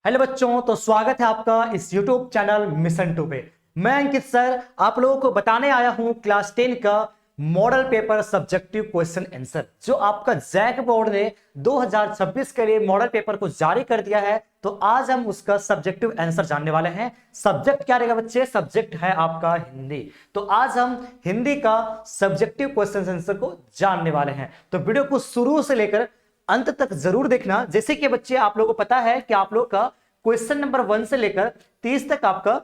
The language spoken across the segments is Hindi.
हेलो बच्चों, तो स्वागत है आपका इस YouTube चैनल मिशन 2 पे। मैं अंकित सर आप लोगों को बताने आया हूं क्लास 10 का model paper subjective question answer, जो आपका जैक बोर्ड ने 2026 के लिए मॉडल पेपर को जारी कर दिया है। तो आज हम उसका सब्जेक्टिव आंसर जानने वाले हैं। सब्जेक्ट क्या रहेगा बच्चे? सब्जेक्ट है आपका हिंदी। तो आज हम हिंदी का सब्जेक्टिव क्वेश्चन आंसर को जानने वाले हैं। तो वीडियो को शुरू से लेकर अंत तक जरूर देखना। जैसे कि बच्चे आप लोगों को पता है कि आप लोग का क्वेश्चन नंबर 1 से लेकर 30 तक आपका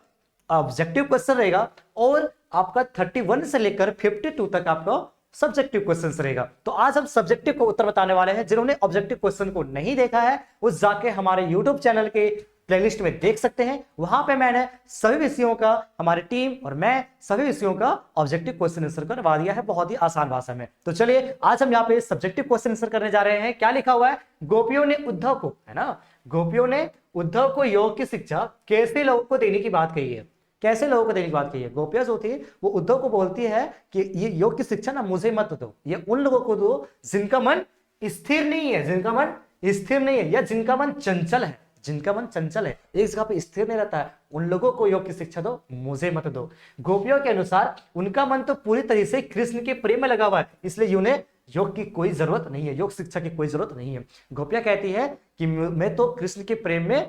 ऑब्जेक्टिव क्वेश्चन रहेगा और आपका 31 से लेकर 52 तक आपका सब्जेक्टिव क्वेश्चन रहेगा। तो आज हम सब्जेक्टिव को उत्तर बताने वाले हैं। जिन्होंने ऑब्जेक्टिव क्वेश्चन को नहीं देखा है वो जाके हमारे यूट्यूब चैनल के प्लेलिस्ट में देख सकते हैं। वहां पे मैंने सभी विषयों का, हमारी टीम और मैं सभी विषयों का ऑब्जेक्टिव क्वेश्चन आंसर करवा दिया है बहुत ही आसान भाषा में। तो चलिए आज हम यहाँ पे सब्जेक्टिव क्वेश्चन आंसर करने जा रहे हैं। क्या लिखा हुआ है? गोपियों ने उद्धव को, है ना, गोपियों ने उद्धव को योग की शिक्षा कैसे लोगों को देने की बात कही है। कैसे लोगों को देने की बात कही है? गोपियां जो थी वो उद्धव को बोलती है कि ये योग की शिक्षा ना मुझे मत दो, ये उन लोगों को दो जिनका मन स्थिर नहीं है, जिनका मन स्थिर नहीं है या जिनका मन चंचल है। जिनका मन चंचल है, एक जगह पे स्थिर नहीं रहता है, उन लोगों को योग की शिक्षा दो, मुझे मत दो। गोपियों के अनुसार उनका मन तो पूरी तरह से कृष्ण के प्रेम में लगा हुआ है, इसलिए उन्हें योग की कोई जरूरत नहीं है, योग शिक्षा की कोई जरूरत नहीं है। गोपियां कहती है कि मैं तो कृष्ण के प्रेम में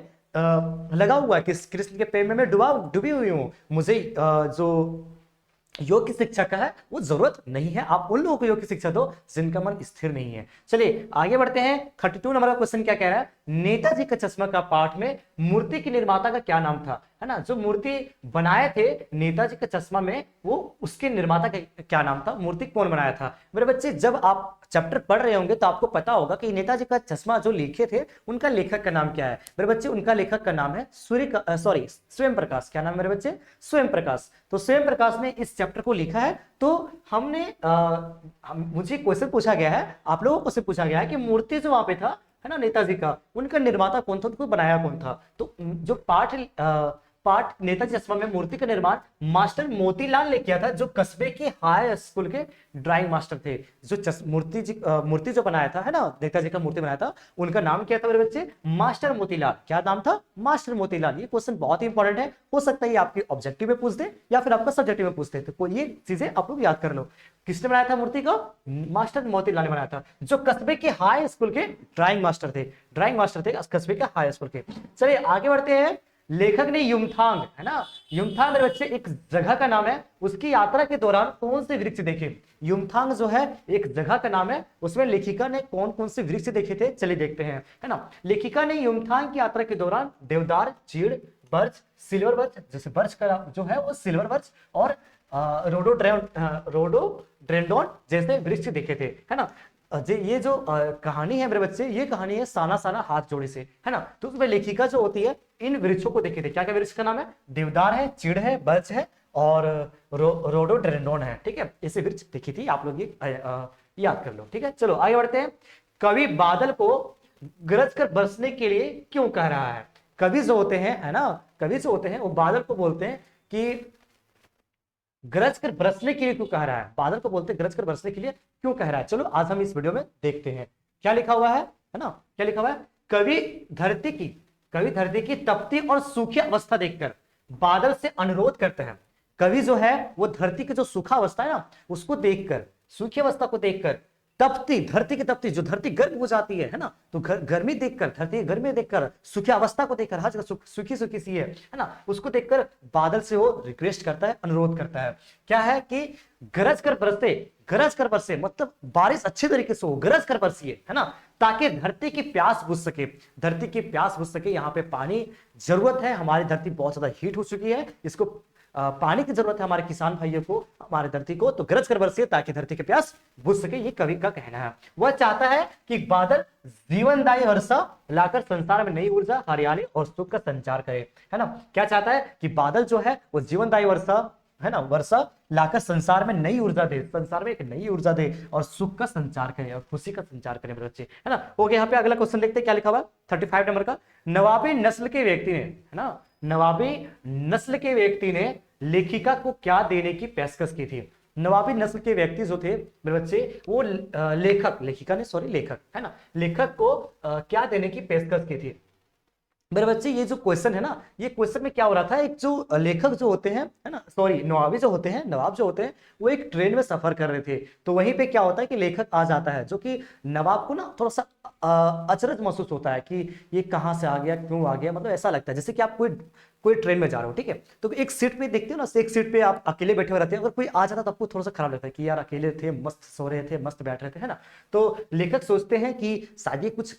लगा हुआ है, कृष्ण के प्रेम में मैं डूबी हुई हूं, मुझे जो योग की शिक्षा का है वो जरूरत नहीं है। आप उन लोगों को योग की शिक्षा दो जिनका मन स्थिर नहीं है। चलिए आगे बढ़ते हैं। 32 नंबर का क्वेश्चन क्या कह रहा है? नेताजी का चश्मा का पाठ में मूर्ति के निर्माता का क्या नाम था? है ना, जो मूर्ति बनाए थे नेताजी का चश्मा में, वो उसके निर्माता का क्या नाम था? मूर्ति कौन बनाया था? मेरे बच्चे जब आप चैप्टर पढ़ रहे होंगे तो आपको पता होगा कि नेताजी का चश्मा जो लिखे थे उनका लेखक का नाम क्या है। मेरे बच्चे उनका लेखक का नाम है स्वयं प्रकाश। क्या नाम मेरे बच्चे? स्वयं प्रकाश। तो स्वयं प्रकाश ने इस चैप्टर को लिखा है। तो हमने मुझे क्वेश्चन पूछा गया है, आप लोगों को से पूछा गया है कि मूर्ति जो वहां पे था, है ना, नेताजी का, उनका निर्माता कौन था, उनको बनाया कौन था? तो जो पाठ नेताजी चश्मा में मूर्ति का निर्माण मास्टर मोतीलाल ने किया था, जो कस्बे के हाई स्कूल के ड्राइंग मास्टर थे। जो मूर्ति जो बनाया था, है ना, नेताजी का मूर्ति बनाया था, उनका नाम क्या था मेरे बच्चे? मास्टर मोतीलाल। क्या नाम था? मास्टर मोतीलाल। ये क्वेश्चन बहुत ही इंपॉर्टेंट है, हो सकता है ये आपके ऑब्जेक्टिव में पूछ दे या फिर आपका सब्जेक्टिव में पूछते। तो ये चीजें आप लोग याद कर लो। किसने बनाया था मूर्ति को? मास्टर मोतीलाल ने बनाया था, जो कस्बे के हाई स्कूल के ड्राइंग मास्टर थे, कस्बे के हाई स्कूल के। चलिए आगे बढ़ते हैं। लेखक ने युमथांग, है ना, युमथांग मेरे बच्चे एक जगह का नाम है, उसकी यात्रा के दौरान कौन से वृक्ष देखे? युमथांग जो है एक जगह का नाम है, उसमें लेखिका ने कौन कौन से वृक्ष देखे थे, चलिए देखते हैं। है ना, लेखिका ने युमथांग की यात्रा के दौरान देवदार, चीड़, बर्च, सिल्वर बर्च, जैसे बर्च का जो है वो सिल्वर बर्च और रोडोड्रेंडोन जैसे वृक्ष देखे थे। है ना, ये जो कहानी है मेरे बच्चे, ये कहानी है साना साना हाथ जोड़े से, है ना। तो उसमें लेखिका जो होती है इन वृक्षों को देखे थे। क्या क्या वृक्ष का नाम है? देवदार है, चीड़ है, बर्च है और रोडोड्रेंडोन है। ठीक है, ऐसे वृक्ष देखी थी, आप लोग ये याद कर लो। ठीक है, चलो आगे बढ़ते हैं। कवि बादल को गरज कर बरसने के लिए क्यों कह रहा है? कवि जो होते हैं, है ना, कवि जो होते हैं वो बादल को बोलते हैं कि गरज कर बरसने के लिए क्यों कह रहा है? बादल को बोलते हैं गरज कर बरसने के लिए क्यों कह रहा है। चलो आज हम इस वीडियो में देखते हैं क्या लिखा हुआ है ना, क्या लिखा हुआ है? कवि धरती की तपती और सूखी अवस्था देखकर बादल से अनुरोध करते हैं। कवि जो है वो धरती की जो सूखा अवस्था है ना, उसको देखकर, सूखी अवस्था को देखकर, धरती की तपती, जो धरती गर्म हो जाती है ना, तो गर्मी देखकर, धरती गर्मी देखकर, सूखी अवस्था को देखकर, हर जगह सूखी सूखी सी है ना, उसको देखकर बादल से वो रिक्वेस्ट करता है, अनुरोध करता है। क्या है कि गरज कर बरसे मतलब बारिश अच्छे तरीके से हो, गरज कर बरसी है ना, ताकि धरती की प्यास बुझ सके। यहाँ पे पानी जरूरत है, हमारी धरती बहुत ज्यादा हीट हो चुकी है, इसको पानी की जरूरत है हमारे किसान भाइयों को, हमारे धरती को। तो गरज कर बरसे ताकि धरती की प्यास बुझ सके, ये कवि का कहना है। वह चाहता है कि बादल जीवनदायी वर्षा लाकर संसार में नई ऊर्जा, हरियाली और सुख का संचार करे। है ना, क्या चाहता है कि बादल जो है वो जीवनदायी वर्षा, है ना, वर्षा लाकर संसार में नई ऊर्जा दे, संसार में एक नई ऊर्जा दे और सुख का संचार करे और खुशी का संचार करे मेरे बच्चे। है ना, हो गया। यहाँ पे अगला क्वेश्चन देखते हैं क्या लिखा हुआ है 35 नंबर का। नवाबी नस्ल के व्यक्ति ने, है ना, नवाबी नस्ल के व्यक्ति ने लेखिका को क्या देने की पेशकश की थी? नवाबी नस्ल के व्यक्ति जो थे मेरे बच्चे, वो लेखक, लेखिका ने सॉरी लेखक, है ना, लेखक को क्या देने की पेशकश की थी? मेरे बच्चे ये जो क्वेश्चन है ना, ये क्वेश्चन में क्या हो रहा था, एक जो लेखक जो होते हैं है ना, सॉरी नवाबी जो होते हैं, नवाब जो होते हैं, वो एक ट्रेन में सफर कर रहे थे। तो वहीं पे क्या होता है कि लेखक आ जाता है, जो कि नवाब को ना थोड़ा सा अचरज महसूस होता है कि ये कहाँ से आ गया, क्यों आ गया, मतलब ऐसा लगता है जैसे कि आप कोई ट्रेन में जा रहे हो, ठीक है, तो एक सीट पे देखते हो ना, एक सीट पे आप अकेले बैठे हुए रहते हैं, अगर कोई आ जाता तो आपको थोड़ा सा खराब लगता है कि यार अकेले थे, मस्त सो रहे थे, मस्त बैठ रहे थे, है ना। तो लेखक सोचते हैं कि शायद ये कुछ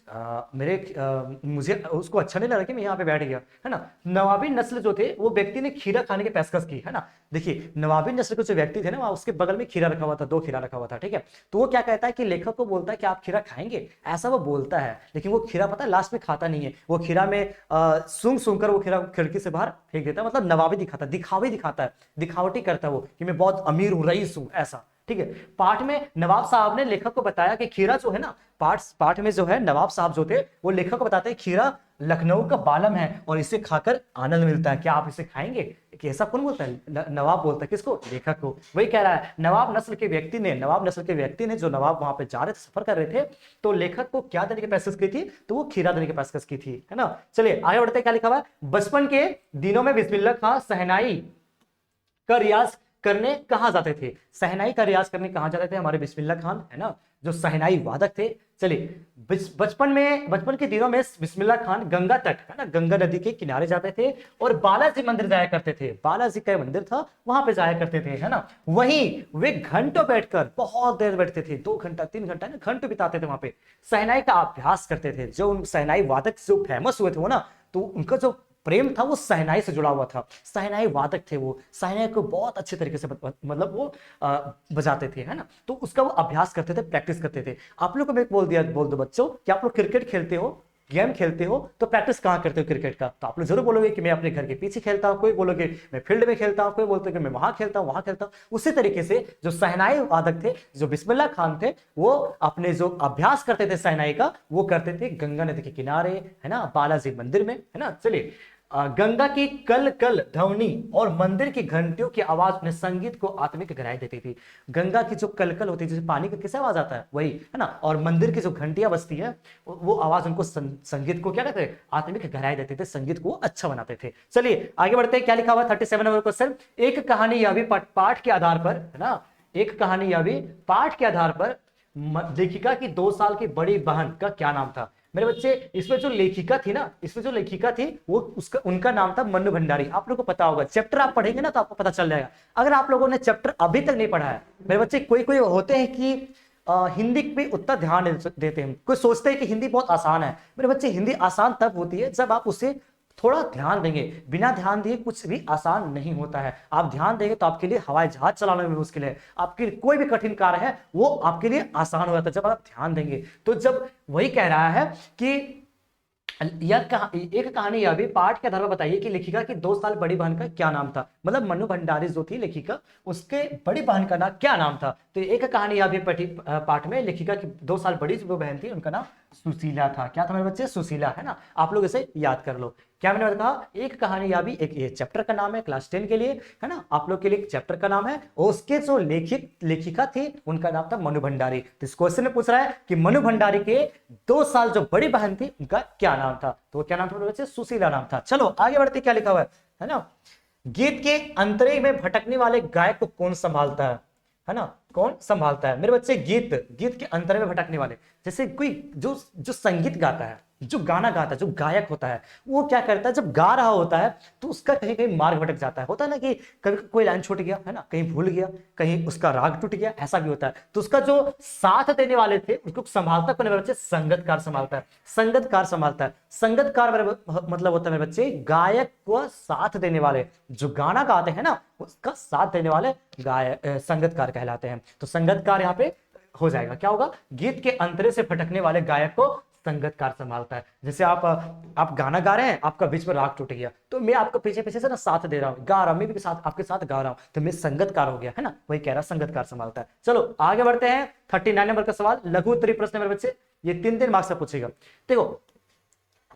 मुझे उसको अच्छा नहीं लगा कि मैं यहाँ पे बैठ गया, है ना। नवाबी नस्ल जो थे वो व्यक्ति ने खीरा खाने की पेशकश की, है ना। देखिए नवाबी नस्ल के जो व्यक्ति थे ना, वहाँ उसके बगल में खीरा रखा हुआ था, 2 खीरा रखा हुआ था, ठीक है। तो वो क्या कहता है कि लेखक को बोलता है कि आप खीरा खाएंगे, ऐसा वो बोलता है, लेकिन वो खीरा पता है लास्ट में खाता नहीं है, वो खीरा में सूंघ सूंघ कर वो खीरा खिड़की से बाहर फेंक देता है, मतलब नवाबी दिखाता है, दिखाता है, दिखावटी करता है वो कि मैं बहुत अमीर हूं, रईस हूं, ऐसा, ठीक है। पाठ में नवाब साहब ने लेखक को बताया कि खीरा जो है ना, पाठ में जो है नवाब साहब जो थे वो लेखक को बताते हैं खीरा लखनऊ का बालम है और इसे खाकर आनंद मिलता है, क्या आप इसे खाएंगे। कि ऐसा कौन बोलता है, नवाब बोलता है, किसको, लेखक को। वही कह रहा है नवाब नस्ल के व्यक्ति ने जो नवाब वहां पे जा रहे थे, सफर कर रहे थे, तो लेखक को क्या देने की पेशकश की थी, तो वो खीरा देने की पेशकश की थी, है ना। चलिए आगे बढ़ते हैं, क्या लिखा हुआ है, बचपन के दिनों में बिस्मिल्लाह खां शहनाई का रियाज करने कहां जाते थे, शहनाई का रियाज करने कहां जाते थे हमारे बिस्मिल्लाह खान, है ना, जो शहनाई वादक थे। चलिए बचपन के दिनों में बिस्मिल्लाह खान गंगा तट, है ना, गंगा नदी के किनारे जाते थे और बालाजी मंदिर जाया करते थे, बालाजी का मंदिर था वहां पे जाया करते थे, है ना। वहीं वे घंटों बैठकर, बहुत देर बैठते थे, 2 घंटा 3 घंटा ना, घंटों बिताते थे वहां पे, शहनाई का अभ्यास करते थे। जो उन शहनाई वादक जो फेमस हुए थे वो ना, तो उनका जो प्रेम था वो शहनाई से जुड़ा हुआ था, शहनाई वादक थे वो, शहनाई को बहुत अच्छे तरीके से मतलब वो बजाते थे, है ना। तो उसका वो अभ्यास करते थे, प्रैक्टिस करते थे। आप लोग को मैं बोल दो बच्चों कि आप लोग क्रिकेट खेलते हो, गेम खेलते हो, तो प्रैक्टिस कहाँ करते हो क्रिकेट का, तो आप लोग जरूर बोलोगे कि मैं अपने घर के पीछे खेलता हूँ, कोई बोलोगे मैं फील्ड में खेलता हूँ, कोई बोलते हैं कि मैं वहां खेलता हूँ, वहां खेलता हूँ। उसी तरीके से जो शहनाई वादक थे, जो बिस्मिल्लाह खान थे, वो अपने जो अभ्यास करते थे शहनाई का, वो करते थे गंगा नदी के किनारे, है ना, बालाजी मंदिर में, है ना। चलिए गंगा की कल कल ध्वनि और मंदिर की घंटियों की आवाज ने संगीत को आत्मिक गहराई देती थी। गंगा की जो कलकल होती है, जैसे पानी का कैसे आवाज आता है वही, है ना, और मंदिर की जो घंटियां बजती है, वो आवाज उनको संगीत को क्या कहते हैं, आत्मिक गहराई देते थे, संगीत को अच्छा बनाते थे। चलिए आगे बढ़ते हैं, क्या लिखा हुआ 37 नंबर क्वेश्चन, एक कहानी यह भी पाठ के आधार पर, है ना, एक कहानी यह भी पाठ के आधार पर लेखिका की 2 साल की बड़ी बहन का क्या नाम था। मेरे बच्चे इसमें जो लेखिका थी वो उनका नाम था मन्नू भंडारी। आप लोगों को पता होगा, चैप्टर आप पढ़ेंगे ना तो आपको पता चल जाएगा। अगर आप लोगों ने चैप्टर अभी तक नहीं पढ़ा है, मेरे बच्चे कोई होते हैं कि हिंदी पे उतना ध्यान देते हैं, कोई सोचते हैं कि हिंदी बहुत आसान है। मेरे बच्चे हिंदी आसान तब होती है जब आप उसे थोड़ा ध्यान देंगे, बिना ध्यान दिए कुछ भी आसान नहीं होता है। आप ध्यान देंगे तो आपके लिए हवाई जहाज चलाने में मुश्किल है, आपके कोई भी कठिन कार्य है वो आपके लिए आसान हो जाता है जब आप ध्यान देंगे। तो जब वही कह रहा है कि एक कहानी यह भी पाठ के आधार पर बताइए कि लेखिका की 2 साल बड़ी बहन का क्या नाम था। मतलब मन्नू भंडारी जो थी लेखिका, उसके बड़ी बहन का नाम क्या नाम था। तो एक कहानी यह भी पाठ में लेखिका की 2 साल बड़ी जो बहन थी उनका नाम सुशीला था। क्या था मेरे बच्चे, सुशीला, है ना। आप लोग इसे याद कर लो। क्या मैंने कहा, एक कहानी यह भी एक ये चैप्टर का नाम है क्लास 10 के लिए, है ना, आप लोग के लिए चैप्टर का नाम है। और उसके जो लेखिका थी उनका नाम था मनु भंडारी। तो इस क्वेश्चन में पूछ रहा है कि मनु भंडारी के 2 साल जो बड़ी बहन थी उनका क्या नाम था। तो क्या नाम था मेरे बच्चे, सुशीला नाम था। चलो आगे बढ़ते, क्या लिखा हुआ है ना, गीत के अंतरे में भटकने वाले गायक को कौन संभालता है ना, कौन संभालता है। मेरे बच्चे गीत के अंतरे में भटकने वाले, जैसे कोई जो संगीत गाता है, जो गाना गाता है, जो गायक होता है, वो क्या करता है, जब गा रहा होता है तो उसका कहीं कहीं मार्ग भटक जाता है। होता है ना कि कभी कोई लाइन छूट गया, है ना, कहीं भूल गया, कहीं उसका राग टूट गया, ऐसा भी होता है। तो उसका जो साथ देने वाले थे उसको संभालता कौन है मेरे बच्चे, संगतकार संभालता है। संगतकार संभालता है। संगतकार मेरे मतलब होता है मेरे बच्चे गायक को साथ देने वाले, जो गाना गाते हैं ना उसका साथ देने वाले गायक संगतकार कहलाते हैं। तो संगतकार यहाँ पे हो जाएगा, क्या होगा, गीत के अंतरे से भटकने वाले गायक को संगतकार संभालता है। जैसे आप गाना गा रहे हैं, आपका बीच में राग टूट गया, तो मैं आपको पीछे पीछे से ना साथ दे रहा हूँ, गा रहा हूं, मैं भी साथ आपके साथ गा रहा हूं, तो मैं संगतकार हो गया, है ना। वही कह रहा संगतकार संभालता है। चलो आगे बढ़ते हैं, 39 नंबर का सवाल, लघु उत्तरीय प्रश्न मेरे बच्चे, ये 3 मार्क्स से पूछेगा। देखो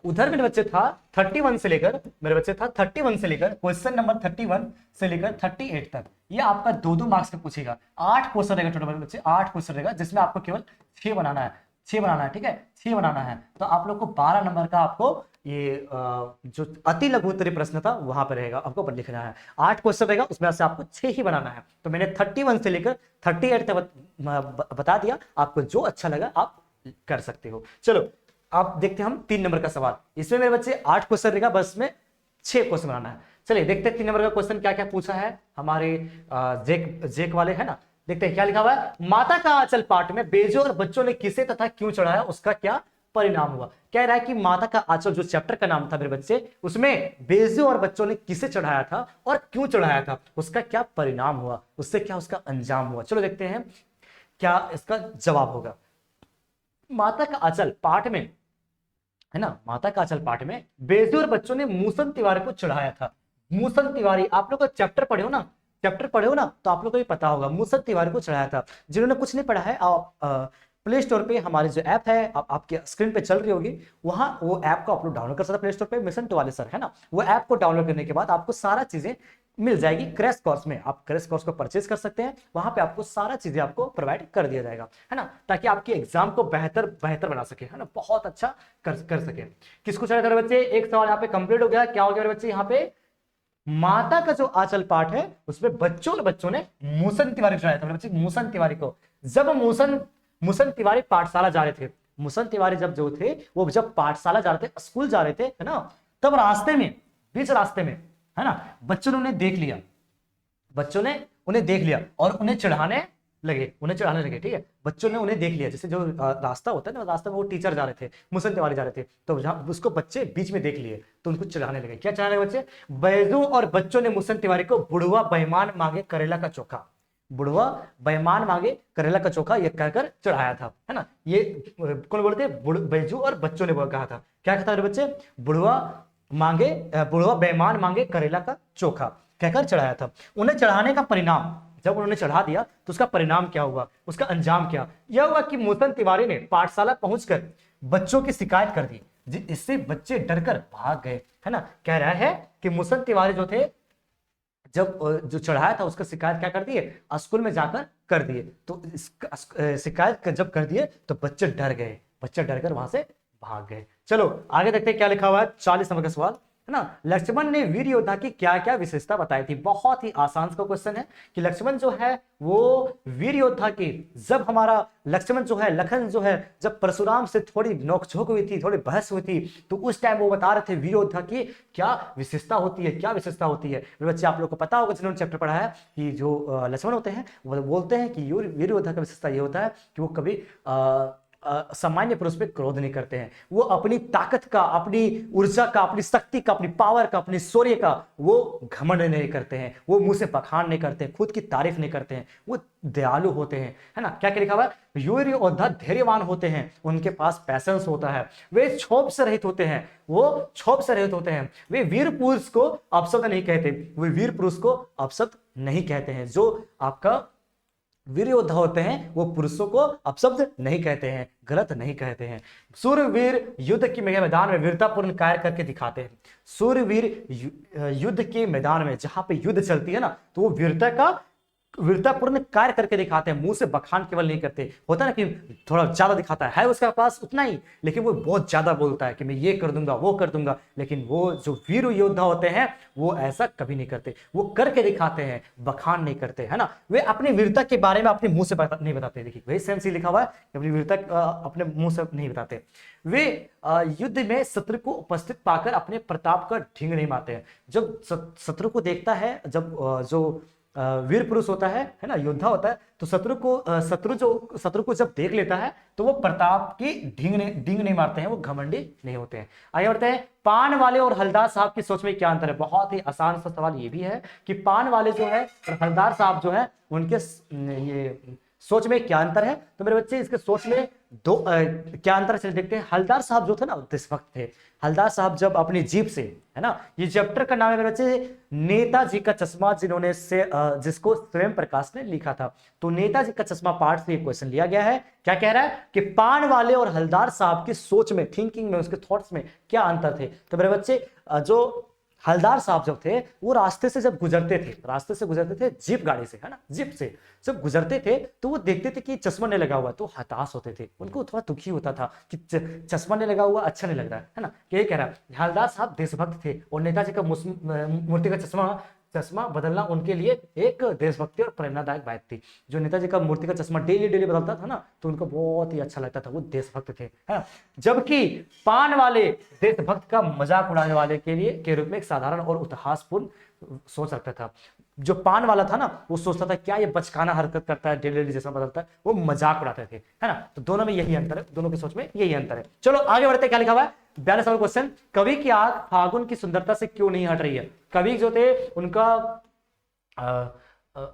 उधर मेरे बच्चे था 31 से लेकर, मेरे बच्चे था 31 से लेकर क्वेश्चन नंबर 31 से लेकर 38 तक, ये आपका 2-2 मार्क्स का पूछेगा। 8 क्वेश्चन रहेगा टोटल मेरे बच्चे, 8 क्वेश्चन रहेगा, जिसमें आपको केवल 6 बनाना है। 6 बनाना है, ठीक है, 6 बनाना है। तो आप लोग को 12 नंबर का आपको ये जो अति लघु उत्तरीय प्रश्न था वहां पर रहेगा, आपको लिखना है। 8 क्वेश्चन रहेगा, उसमें से आपको 6 ही बनाना है। तो मैंने 31 से लेकर 38 तक बता दिया, आपको जो अच्छा लगा आप कर सकते हो। चलो आप देखते हैं हम 3 नंबर का सवाल। इसमें मेरे बच्चे 8 क्वेश्चन रहेगा, बस में 6 क्वेश्चन बनाना है। चलिए देखते हैं 3 नंबर का क्वेश्चन क्या क्या पूछा है हमारे जेक वाले, है ना। देखते हैं क्या लिखा हुआ है। माता का आंचल पाठ में बेजोर बच्चों ने किसे तथा क्यों चढ़ाया, उसका क्या परिणाम हुआ। कह रहा है कि माता का आंचल जो चैप्टर का नाम था मेरे बच्चे, उसमें बेजो और बच्चों ने किसे चढ़ाया था और क्यों चढ़ाया था, उसका क्या परिणाम हुआ, उससे क्या उसका अंजाम हुआ। चलो देखते हैं क्या इसका जवाब होगा। माता का आंचल पाठ में, है ना, माता का आंचल पाठ में बेजू और बच्चों ने मूसन तिवारी को चढ़ाया था। मूसन तिवारी आप लोग चैप्टर पढ़े हो ना, चैप्टर पढ़े हो ना, तो आप लोग को भी पता होगा मूसन तिवारी को चढ़ाया था। जिन्होंने कुछ नहीं पढ़ा है, आप प्ले स्टोर पे हमारी जो ऐप है आपके स्क्रीन पे चल रही होगी, वहां वो ऐप को आप लोग डाउनलोड कर सकते हैं प्ले स्टोर पे, मिशन टू वाले सर, है ना। वो ऐप को डाउनलोड करने के बाद आपको सारा चीजें मिल जाएगी क्रैश कोर्स में। आप क्रैश कोर्स को परचेज कर सकते हैं, वहां पे आपको सारा चीजें आपको प्रोवाइड कर दिया जाएगा, है ना, ताकि आपके एग्जाम को बेहतर बेहतर बना सके, है ना, बहुत अच्छा कर सके। किसको चढ़ा कर बच्चे, एक सवाल यहाँ पे कंप्लीट हो गया। क्या हो गया मेरे बच्चे, यहाँ पे माता का जो आंचल पाठ है उसमें बच्चों ने मूसन तिवारी चढ़ाया था। बच्चे मूसन तिवारी को, जब मूसन तिवारी पाठशाला जा रहे थे, मूसन तिवारी जब जो थे वो जब पाठशाला जा रहे थे, स्कूल जा रहे थे, है ना, तब रास्ते में, बीच रास्ते में, है ना, बच्चों ने उन्हें देख लिया, बच्चों ने उन्हें देख लिया और उन्हें चढ़ाने लगे, ठीक है। बच्चों ने उन्हें देख लिया, जैसे जो रास्ता होता है ना, रास्ता में वो टीचर जा रहे थे, मूसन तिवारी जा रहे थे, तो उसको बच्चे बीच में देख लिए तो उनको चढ़ाने लगे। क्या चढ़ाने लगे बच्चे, बैजू और बच्चों ने मूसन तिवारी को बुढ़वा बेईमान मांगे करेला का चोखा, बुढ़वा बेईमान मांगे करेला का चोखा ये कहकर चढ़ाया था, है ना। ये कौन बोलते, बैजू और बच्चों ने कहा था। क्या कहता है बच्चे, बुढ़वा बेईमान मांगे करेला का चोखा कहकर चढ़ाया था। उन्हें चढ़ाने का परिणाम, जब उन्होंने चढ़ा दिया तो उसका परिणाम क्या हुआ, उसका अंजाम क्या यह हुआ कि मूसन तिवारी ने पाठशाला पहुंचकर बच्चों की शिकायत कर दी, इससे बच्चे डरकर भाग गए, है ना। कह रहा है कि मूसन तिवारी जो थे, जब जो चढ़ाया था उसका शिकायत क्या कर दिए, स्कूल में जाकर कर दिए, तो शिकायत जब कर दिए तो बच्चे डर कर वहां से भाग गए। चलो आगे देखते हैं क्या लिखा हुआ है। 40 नंबर का सवाल, है ना। लक्ष्मण ने वीर योद्धा की क्या क्या विशेषता बताई थी। बहुत ही आसान सा क्वेश्चन है कि लक्ष्मण जो है वो वीर योद्धा की, जब हमारा लक्ष्मण जो है, लखन जो है, जब परशुराम से थोड़ी नोकझोंक हुई थी, थोड़ी बहस हुई थी, तो उस टाइम वो बता रहे थे वीर योद्धा की क्या विशेषता होती है, क्या विशेषता होती है। बच्चे आप लोग को पता होगा जिन्होंने चैप्टर पढ़ा है कि जो लक्ष्मण होते हैं वो बोलते हैं कि वीर योद्धा का विशेषता ये होता है कि वो कभी सामान्य पुरुष पे क्रोध नहीं करते हैं, वो अपनी ताकत का, अपनी ऊर्जा का, अपनी शक्ति का, अपनी पावर का, अपनी शौर्य का वो घमंड नहीं करते हैं, वो मुंह से बखान नहीं करते हैं, खुद की तारीफ नहीं करते हैं, वो दयालु होते हैं, है ना। क्या क्या लिखा हुआ है, वीर योद्धा धैर्यवान होते हैं, उनके पास पैशंस होता है, वे क्षोभ से रहित होते हैं, वे वीर पुरुष को अपशब्द नहीं कहते, वे वीर पुरुष को अपशब्द नहीं कहते हैं। जो आपका वीर योद्धा होते हैं वो पुरुषों को अपशब्द नहीं कहते हैं, गलत नहीं कहते हैं। सूरवीर युद्ध के मैदान में वीरतापूर्ण कार्य करके दिखाते हैं। सूरवीर युद्ध के मैदान में जहां पे युद्ध चलती है ना, तो वो वीरतापूर्ण कार्य करके दिखाते हैं, मुंह से बखान केवल नहीं करते। होता है ना कि थोड़ा ज्यादा दिखाता है उसके पास उतना ही, लेकिन वो बहुत ज्यादा बोलता है कि मैं ये कर दूंगा, वो कर दूंगा, लेकिन वो जो वीर योद्धा होते हैं वो ऐसा कभी नहीं करते, वो करके दिखाते हैं, बखान नहीं करते, है ना। वे अपनी वीरता के बारे में अपने मुंह से नहीं बताते। देखिए वही सेम सी लिखा हुआ है, अपनी वीरता अपने मुंह से नहीं बताते। वे युद्ध में शत्रु को उपस्थित पाकर अपने प्रताप का ढींग नहीं मारते हैं। जब शत्रु को देखता है, जब जो वीर पुरुष होता है ना, योद्धा होता है, तो शत्रु को जब देख लेता है तो वो प्रताप की ढींग नहीं मारते हैं, वो घमंडी नहीं होते हैं। आगे बढ़ते हैं, पान वाले और हलदार साहब की सोच में क्या अंतर है। बहुत ही आसान सा सवाल ये भी है कि पान वाले जो है और हलदार साहब जो है उनके ये सोच में क्या अंतर है। तो मेरे बच्चे इसके सोच में क्या अंतर है देखते हैं। हलदार साहब जो थे ना देशभक्त थे। हलदार साहब जब अपनी जीप से, है ना, ये चैप्टर का नाम है मेरे बच्चे नेताजी का चश्मा, जिसको स्वयं प्रकाश ने लिखा था। तो नेताजी का चश्मा पाठ से ये क्वेश्चन लिया गया है। क्या कह रहा है कि पान वाले और हलदार साहब की सोच में, थिंकिंग में, उसके थॉट्स में क्या अंतर थे। तो मेरे बच्चे जो हलदार साहब जो थे वो रास्ते से जब गुजरते थे जीप गाड़ी से, है ना, जीप से जब गुजरते थे तो वो देखते थे कि चश्मा नहीं लगा हुआ, तो हताश होते थे, उनको थोड़ा दुखी होता था कि चश्मा नहीं लगा हुआ, अच्छा नहीं लग रहा है ना। ये कह रहा है हलदार साहब देशभक्त थे और नेताजी का मूर्ति का चश्मा चश्मा बदलना उनके लिए एक देशभक्ति और प्रेरणादायक बात थी। जो नेताजी का मूर्ति का चश्मा डेली डेली बदलता था ना, तो उनको बहुत ही अच्छा लगता था, वो देशभक्त थे, है। जबकि पान वाले देशभक्त का मजाक उड़ाने वाले के लिए के रूप में एक साधारण और उपहासपूर्ण सोच रखता था। जो पान वाला था ना, वो सोचता था क्या ये बचकाना हरकत करता है, डेली डेली चश्मा बदलता है, वो मजाक उड़ाते थे, है ना। तो दोनों में यही अंतर है, दोनों की सोच में यही अंतर है। चलो आगे बढ़ते, क्या लिखा हुआ है 42वां क्वेश्चन, कवि की आंख फागुन की सुंदरता से क्यों नहीं हट रही है। कवि जो थे उनका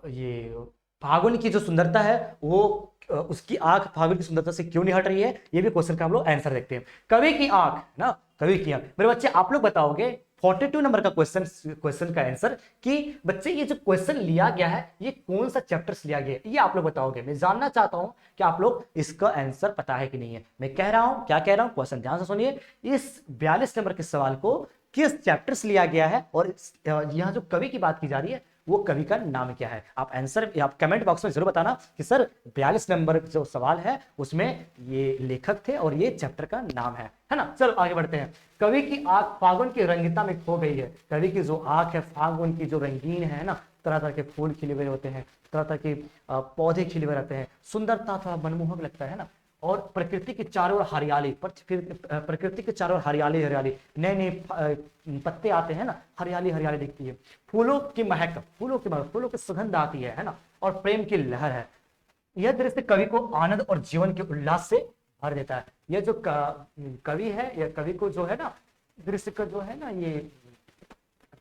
ये फागुन की जो सुंदरता है वो उसकी आंख फागुन की सुंदरता से क्यों नहीं हट रही है, ये भी क्वेश्चन का हम लोग आंसर देखते हैं। कवि की आंख ना, कवि की आंख, मेरे बच्चे आप लोग बताओगे 42 नंबर का क्वेश्चन का आंसर कि बच्चे ये जो क्वेश्चन लिया गया है ये कौन सा चैप्टर से लिया गया है, ये आप लोग बताओगे। मैं जानना चाहता हूं कि आप लोग इसका आंसर पता है कि नहीं है। मैं कह रहा हूं, क्या कह रहा हूं, क्वेश्चन ध्यान से सुनिए। इस 42 नंबर के सवाल को किस चैप्टर से लिया गया है और यहां जो कवि की बात की जा रही है वो कवि का नाम क्या है। आप आंसर आप कमेंट बॉक्स में जरूर बताना कि सर 42 नंबर जो सवाल है उसमें ये लेखक थे और ये चैप्टर का नाम है ना। चलो आगे बढ़ते हैं। कवि की आंख फागुन की रंगीनता में खो गई है। कवि की जो आंख है फागुन की जो रंगीन है ना, तरह तरह के फूल खिले हुए होते हैं, तरह तरह के पौधे खिले हुए रहते हैं, सुंदरता थोड़ा मनमोहक लगता है ना, और प्रकृति के चारों ओर हरियाली, प्रकृति के चारों ओर हरियाली हरियाली, नए नए पत्ते आते हैं ना, हरियाली हरियाली दिखती है, फूलों की महक, फूलों की सुगंध आती है ना, और प्रेम की लहर है। यह दृश्य कवि को आनंद और जीवन के उल्लास से भर देता है। यह जो कवि है, यह कवि को जो है ना, दृश्य का जो है ना, ये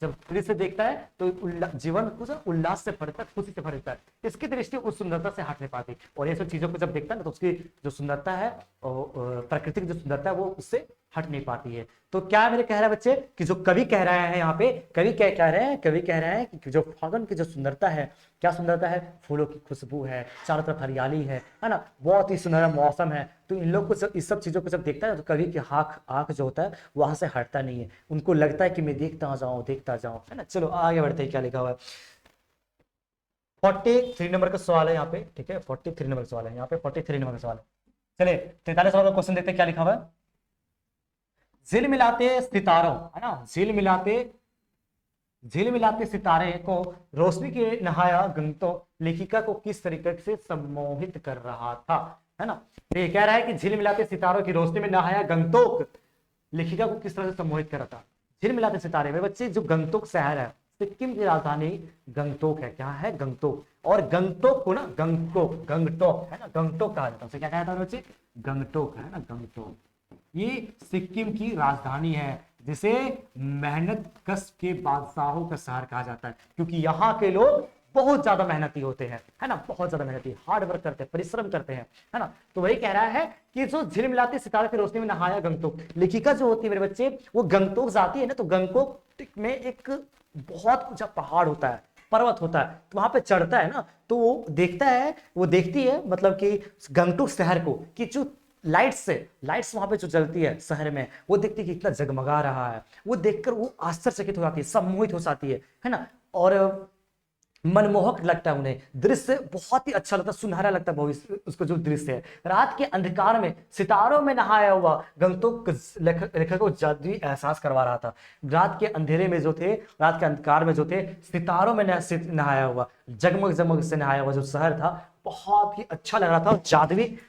जब दृश्य देखता है तो जीवन को उल्लास से भरता है, खुशी से भरता है। इसकी दृष्टि उस सुंदरता से हट नहीं पाती, और ये सब चीजों को जब देखता है ना, तो उसकी जो सुंदरता है, प्राकृतिक जो सुंदरता है, वो उससे हट नहीं पाती है। तो क्या मेरे कह रहा है बच्चे कि जो कवि कह रहे हैं यहाँ पे, कवि क्या कह रहे हैं, कवि कह रहे हैं कि जो फागुन की जो सुंदरता है, क्या सुंदरता है, फूलों की खुशबू है, चारों तरफ हरियाली है ना, बहुत ही सुनहरा मौसम है। तो इन लोग को इस सब चीजों को जब देखता है तो कवि की आंख जो होता है वहां से हटता नहीं है, उनको लगता है कि मैं देखता जाऊं, है ना। चलो आगे बढ़ते हैं, क्या लिखा हुआ है 43 नंबर का सवाल है यहाँ पे, ठीक है, 43 नंबर का सवाल है यहाँ पे, 43 नंबर का सवाल है। चलिए 43 नंबर का क्वेश्चन देखते हैं, क्या लिखा हुआ है। झिल मिलाते सितारों, है ना, झिल मिलाते सितारे को रोशनी के नहाया गंगतोक लेखिका को किस तरीके से सम्मोहित कर रहा था, है ना। तो ये कह रहा है कि झिल मिलाते सितारों की रोशनी में नहाया गंगतोक लेखिका को किस तरह से सम्मोहित कर रहा था। झिल मिलाते सितारे में बच्चे जो गंगतोक शहर है, सिक्किम की राजधानी गंगटोक है, क्या है, गंगटोक। और गंगटोक को ना गंगटोक है ना, गंगटोक कहा जाता है, क्या कहता है बच्चे, गंगटोक, है ना, गंगटोक। ये सिक्किम की राजधानी है, जिसे मेहनत कश के बादशाहों का शहर कहा जाता है, क्योंकि यहाँ के लोग बहुत ज्यादा मेहनती होते हैं, है ना, बहुत ज्यादा मेहनती, हार्ड वर्क करते हैं, परिश्रम करते हैं, है ना। तो वही कह रहा है कि जो झिल मिलाते सितारे की रोशनी में नहाया गंगटोक, लेखिका जो होती है मेरे बच्चे, वो गंगटोक जाती है ना, तो गंगटोक में एक बहुत ऊंचा पहाड़ होता है, पर्वत होता है, तो वहां पे चढ़ता है ना, तो वो देखती है मतलब कि गंगटोक शहर को, कि जो लाइट्स वहां पे जो जलती है शहर में, वो देखती है कि इतना जगमगा रहा है, वो देखकर वो आश्चर्यचकित हो जाती है, सम्मोहित हो जाती है ना, और मनमोहक लगता है उन्हें, दृश्य बहुत ही अच्छा लगता है, सुनहरा लगता है भविष्य उसको जो दृश्य है। रात के अंधकार में सितारों में नहाया हुआ गंगटोक लेखक को जादुई एहसास करवा रहा था। रात के अंधेरे में जो थे, रात के अंधकार में जो थे, सितारों में नहाया हुआ, जगमग जगमग से नहाया हुआ जो शहर था, बहुत ही अच्छा लग रहा था, और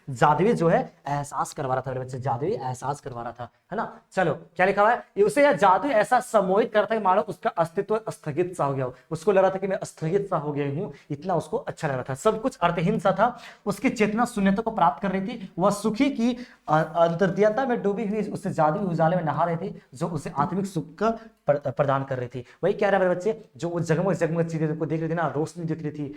जादुई जो है एहसास करवा रहा था मेरे बच्चे, जादुई एहसास करवा रहा था, है ना। चलो क्या लिखा हुआ है, ये उसे यह जादू ऐसा सम्मोहित करता है कि मानो उसका अस्तित्व स्थगित सा हो गया हो, उसको लग रहा था कि मैं स्थगित सा हो गया हूं, इतना उसको अच्छा लग रहा था, सब कुछ अर्थहीन सा था, उसकी चेतना शून्यता को प्राप्त कर रही थी, वह सुखी की अंतर्दयता में डूबी हुई उससे जादुई उजाले में नहा रही थी, जो उसे आत्मिक सुख का प्रदान कर रही थी। वही कह रहा है मेरे बच्चे, जो वो जगमग जगमग चीजें को देख रही थी ना, रोशनी दिख रही थी,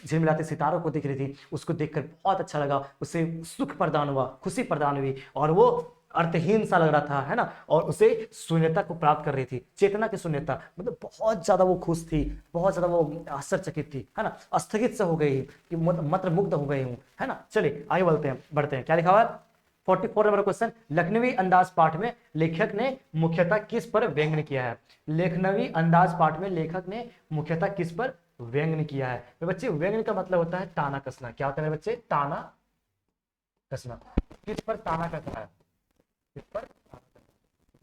झिलमिलाते सितारों को दिख रही थी, उसको देखकर बहुत अच्छा लगा, उसे सुख प्रदान हुआ, खुशी प्रदान हुई, और वो अर्थहीन सा लग रहा था, है ना, और उसे शून्यता को प्राप्त कर रही थी, चेतना की शून्यता, मतलब बहुत ज्यादा वो खुश थी, बहुत ज्यादा वो आश्चर्यचकित थी, है ना, स्थगित से हो गई कि मंत्रमुग्ध हो गई हूं, है ना। चलिए आगे बढ़ते हैं, क्या लिखा हुआ है 44 नंबर क्वेश्चन, लखनवी अंदाज पाठ में लेखक ने मुख्यतः किस पर व्यंग्य किया है? लखनवी अंदाज पाठ में लेखक ने मुख्यतः किस पर व्यंग्य किया है? तो बच्चे व्यंग्य का मतलब होता है ताना कसना। क्या होता है बच्चे? ताना कसना। किस पर ताना कसना है? किस पर?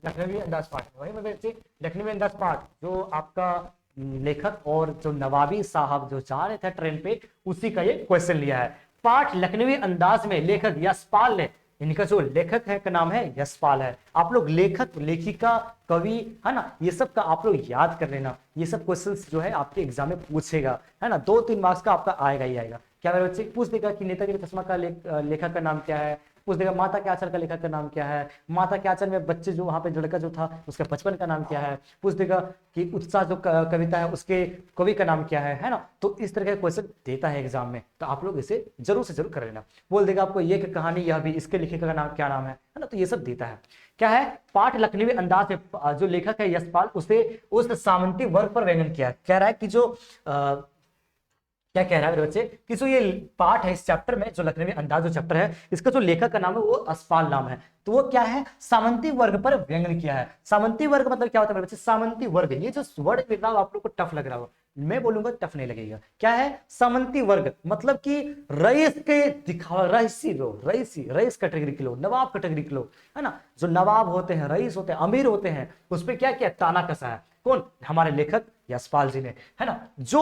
लखनवी अंदाज पाठ। वही मैं बच्चे लखनवी अंदाज पाठ जो आपका लेखक और जो नवाबी साहब जो जा रहे थे ट्रेन पे, उसी का ये क्वेश्चन लिया है। पाठ लखनवी अंदाज में लेखक यशपाल ने, इनका जो लेखक है का नाम है यशपाल है। आप लोग लेखक, लेखिका, कवि, है ना, ये सब का आप लोग याद कर लेना। ये सब क्वेश्चंस जो है आपके एग्जाम में पूछेगा, है ना, 2-3 मार्क्स का आपका आएगा ही आएगा। क्या मेरे बच्चे पूछ देगा कि नेताजी के चश्मा का लेखक का नाम क्या है, पूछ देगा माता के आंचल का लेखक का नाम क्या है, माता के आंचल में बच्चे जो वहां पे लड़का जो था उसका बचपन का नाम क्या है, पूछ देगा कि उत्साह जो कविता है उसके कवि का नाम क्या है ना। तो इस तरह का क्वेश्चन देता है एग्जाम में, तो आप लोग इसे जरूर से जरूर कर लेना। बोल देगा आपको ये कहानी, यह भी, इसके लेखक का नाम क्या नाम है ना, तो ये सब देता है। क्या है? पाठ लखनवी अंदाज में जो लेखक है यशपाल, उसे उस सामंती वर्ग पर व्यंजन किया। कह रहा है कि जो क्या कह रहा है मेरे बच्चे कि जो ये पाठ है इस चैप्टर में, जो लखनवी अंदाज जो चैप्टर है, इसका जो लेखक का नाम है वो यशपाल नाम है। तो वो क्या है? सामंती वर्ग पर व्यंग्य किया है। सामंती वर्ग मतलब क्या होता है मेरे बच्चे? सामंती वर्ग, ये जो वर्ड मिल रहा हो आप लोग को टफ लग रहा हो, मैं बोलूंगा टफ नहीं लगेगा। क्या है सामंती वर्ग? मतलब कि रईस के दिखावा, रईसी लोग, रईस कैटेगरी के लोग, नवाब कैटेगरी के लोग, है ना, जो नवाब होते हैं, रईस होते हैं, अमीर होते हैं, उस पर क्या किया? ताना कसा है। कौन? हमारे लेखक यशपाल जी ने, है ना, जो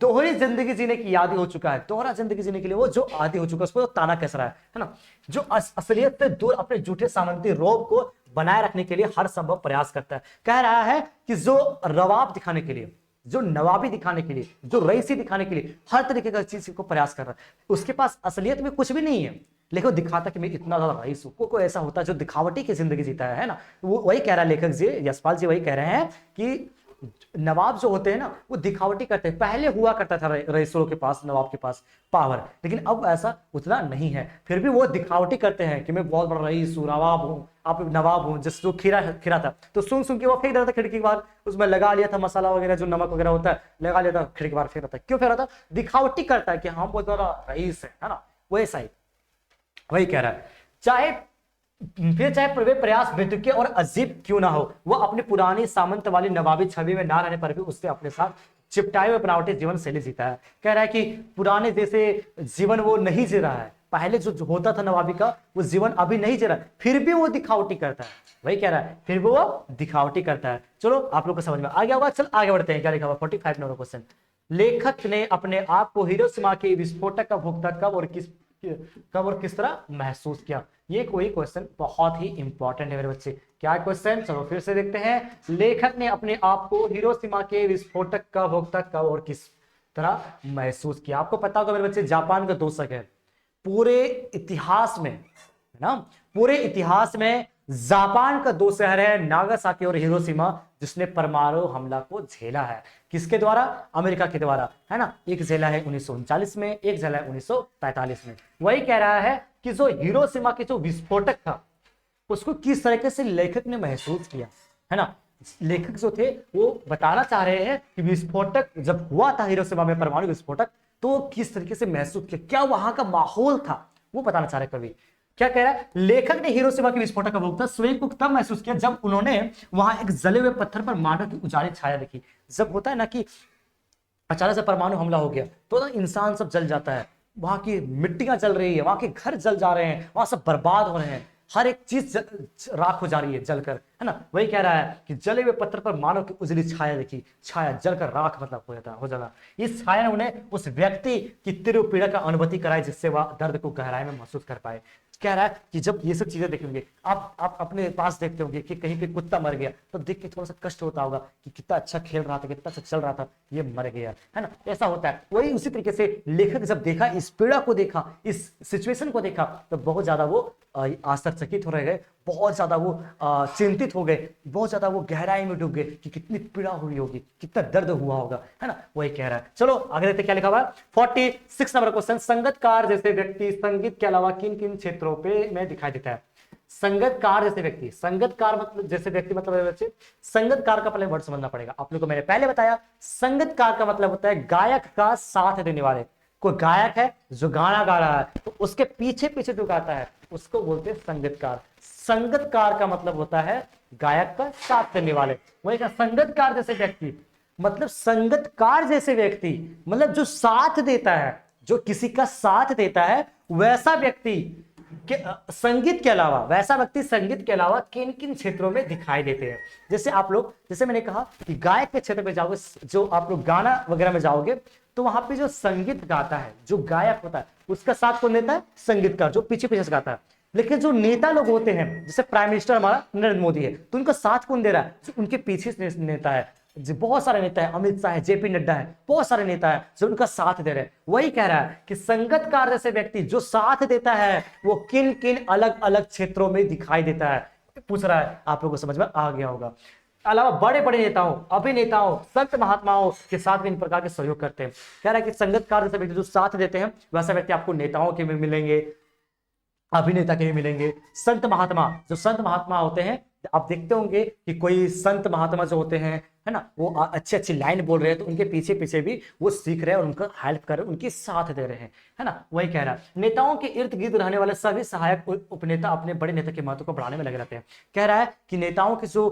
दोहरी जिंदगी जीने की आदी हो चुका है, दोहरा जिंदगी जीने के लिए वो जो आदी हो चुका है, उसको ताना कस रहा है ना, जो असलियत से दूर अपने झूठे सामंती रोब को बनाए रखने के लिए हर संभव प्रयास करता है। कह रहा है कि जो रवाब दिखाने के लिए, जो नवाबी दिखाने के लिए, जो रईसी दिखाने के लिए हर तरीके का चीज को प्रयास कर रहा है, उसके पास असलियत में कुछ भी नहीं है, लेकिन दिखाता कि मैं इतना ज्यादा रईस हूं। कोई ऐसा होता है जो दिखावटी की जिंदगी जीता है ना, वो वही कह रहा है लेखक जी यशपाल जी, वही कह रहे हैं कि नवाब जो होते हैं ना वो दिखावटी करते हैं। पहले हुआ करता था रईसों के पास, नवाब के पास पावर, लेकिन अब ऐसा उतना नहीं है। फिर भी वो दिखावटी करते हैं कि मैं बहुत बड़ा रईस हूँ, नवाब हूँ, आप नवाब हूँ। जिस जो खीरा था तो सुन सुन के वो फेंक रहा था खिड़की के बाहर, उसमें लगा लिया था मसाला वगैरह, जो नमक वगैरह होता है लगा लिया था, खिड़की के बाहर फेंक रहा था। क्यों फेंक रहा था? दिखावटी करता है कि हम बहुत बड़ा रईस है ना, वैसा ही वही कह रहा है। चाहे वे प्रयास बेतुके और अजीब क्यों ना हो, वह अपनी पुरानी सामंत वाली नवाबी छवि में ना रहने पर भी उससे अपने साथ चिपटाए हुए बनावटी जीवन शैली जीता है। कह रहा है कि पुराने जैसे जीवन वो नहीं जी रहा है, पहले जो होता था नवाबी का वो जीवन अभी नहीं जी रहा, फिर भी वो दिखावटी करता है। वही कह रहा है, फिर भी वो दिखावटी करता है। चलो आप लोग को समझ में आ गया होगा। चल आगे बढ़ते हैं। क्या लिखा हुआ? 45 नंबर क्वेश्चन, लेखक ने अपने आप को हिरोशिमा के विस्फोटक का भुगतान कब और किस तरह महसूस किया? ये कोई क्वेश्चन बहुत ही इंपॉर्टेंट है मेरे बच्चे। क्या क्वेश्चन? चलो फिर से देखते हैं। लेखक ने अपने आप को हिरोशिमा के विस्फोटक का भोक्ता कब और किस तरह महसूस किया? आपको पता होगा मेरे बच्चे, जापान का 2 शहर है पूरे इतिहास में, है ना, पूरे इतिहास में जापान का 2 शहर है, नागासाकी और हिरोशिमा, जिसने परमाणु हमला को झेला है। किसके द्वारा? अमेरिका के द्वारा, है ना। एक झेला है 1939 में, एक झेला है 1945 में। वही कह रहा है कि जो हिरोशिमा के जो विस्फोटक था उसको किस तरीके से लेखक ने महसूस किया, है ना। लेखक जो थे वो बताना चाह रहे हैं कि विस्फोटक जब हुआ था हिरोशिमा में, परमाणु विस्फोटक, तो किस तरीके से महसूस किया, क्या वहां का माहौल था, वो बताना चाह रहे कवि। क्या कह रहा है? लेखक ने हिरोशिमा के विस्फोटक का भोक्ता स्वयं को तब महसूस किया जब उन्होंने वहां एक जले हुए पत्थर पर मानव की उजाली छाया देखी। जब होता है ना कि अचानक से परमाणु हमला हो गया तो ना इंसान सब जल जाता है, वहां की मिट्टियां जल रही है, वहां के घर जल जा रहे हैं, वहां सब बर्बाद हो रहे हैं, हर एक चीज राख हो जा रही है जलकर, है ना। वही कह रहा है कि जले हुए पत्थर पर मानव की उजली छाया देखी, छाया जलकर राख मतलब हो जाना। इस छाया ने उन्हें उस व्यक्ति की तीव्र पीड़ा का अनुभूति कराई जिससे वह दर्द को गहराई में महसूस कर पाए। कह रहा है कि जब ये सब चीजें देखेंगे, आप अपने पास देखते होंगे कि कहीं पे कुत्ता मर गया तो देख के थोड़ा सा कष्ट होता होगा कि कितना अच्छा खेल रहा था, कितना अच्छा चल रहा था, ये मर गया, है ना। ऐसा होता है। वही उसी तरीके से लेखक जब देखा, इस पीड़ा को देखा, इस सिचुएशन को देखा, तो बहुत ज्यादा वो आश्चर्यचकित हो रह गए, बहुत ज्यादा वो चिंतित हो गए, बहुत ज्यादा वो गहराई में डूब गए कि कितनी पीड़ा हुई होगी, कितना दर्द हुआ होगा, है ना। वही कह रहा है। चलो आगे देखते क्या लिखा हुआ है। 46 नंबर क्वेश्चन, संगीतकार जैसे व्यक्ति संगीत के अलावा किन किन क्षेत्रों पे में दिखाई देता है? संगीतकार जैसे व्यक्ति, संगीतकार मतलब जैसे व्यक्ति मतलब बच्चे, संगीतकार का पहले वर्ड समझना पड़ेगा। आप लोगों को मैंने पहले बताया, संगीतकार का मतलब होता है गायक का साथ देने वाले, कोई गायक है जो गाना गा रहा है तो उसके पीछे पीछे जो गाता है उसको बोलते हैं संगीतकार। संगीतकार का मतलब होता है गायक का साथ देने वाले। वही का संगीतकार जैसे व्यक्ति मतलब संगीतकार जैसे व्यक्ति मतलब जो साथ देता है, जो किसी का साथ देता है वैसा व्यक्ति संगीत के अलावा, वैसा व्यक्ति संगीत के अलावा किन किन क्षेत्रों में दिखाई देते हैं। जैसे आप लोग, जैसे मैंने कहा कि गायक के क्षेत्र में जाओगे, जो आप लोग गाना वगैरह में जाओगे तो वहां पे जो संगीत गाता है, जो गायक होता है उसका साथ कौन देता है? संगीतकार, जो पीछे पीछे से गाता है। लेकिन जो नेता लोग होते हैं, जैसे प्राइम मिनिस्टर हमारा नरेंद्र मोदी है, तो उनका साथ कौन दे रहा है? जो उनके पीछे नेता है, बहुत सारे नेता है, अमित शाह है, जेपी नड्डा है, बहुत सारे नेता है जो उनका साथ दे रहे हैं। वही कह रहा है कि संगीतकार जैसे व्यक्ति जो साथ देता है वो किन किन अलग अलग क्षेत्रों में दिखाई देता है, पूछ रहा है। आप लोगों को समझ में आ गया होगा। अलावा बड़े बड़े नेताओं, अभिनेताओं, संत महात्माओं के साथ भी इन प्रकार के सहयोग करते हैं। कह रहा है कि संगीतकार जैसे व्यक्ति जो साथ देते हैं वैसा व्यक्ति आपको नेताओं के भी मिलेंगे, अभिनेता के भी मिलेंगे। संत महात्मा, जो संत महात्मा होते हैं आप देखते होंगे कि कोई संत महात्मा जो होते हैं, है ना, वो अच्छी अच्छी लाइन बोल रहे हैं तो उनके पीछे पीछे भी वो सीख रहे हैं और उनका हेल्प कर रहे हैं, उनकी साथ दे रहे हैं, है ना। वही कह रहा है नेताओं के इर्द गिर्द रहने वाले सभी सहायक उपनेता अपने बड़े नेता के महत्व को बढ़ाने में लगे रहते हैं। कह रहा है कि नेताओं के जो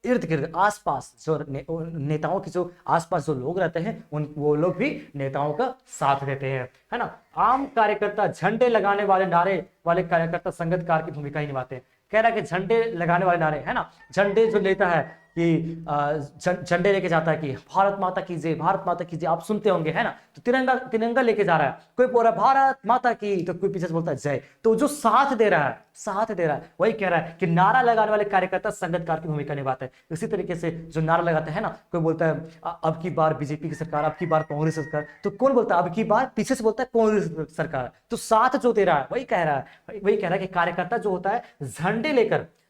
इर्द गिर्द आसपास जो नेताओं के जो आसपास जो लोग रहते हैं वो लोग भी नेताओं का साथ देते हैं, है ना। आम कार्यकर्ता, झंडे लगाने वाले, नारे वाले कार्यकर्ता संगीतकार की भूमिका ही निभाते हैं। कह रहा है कि झंडे लगाने वाले नारे, है ना, झंडे जो लेता है कि झंडे लेके जाता है कि भारत माता की जय, भारत माता की जय, आप सुनते होंगे, है ना। तो तिरंगा तिरंगा लेके जा रहा है, कोई बोल रहा है भारत माता की तो कोई पीछे से बोलता है जय। तो जो साथ दे रहा है, साथ दे रहा है, वही कह रहा है कि नारा लगाने वाले कार्यकर्ता संगीतकार की भूमिका निभाते हैं। इसी तरीके से जो नारा लगाते हैं ना, कोई बोलता है अब की बार बीजेपी की सरकार, अब की बार कांग्रेस सरकार, तो कौन बोलता है अब की बार? पीछे से बोलता है कांग्रेस सरकार। तो साथ जो दे रहा है वही कह रहा है, वही कह रहा है कि कार्यकर्ता जो होता है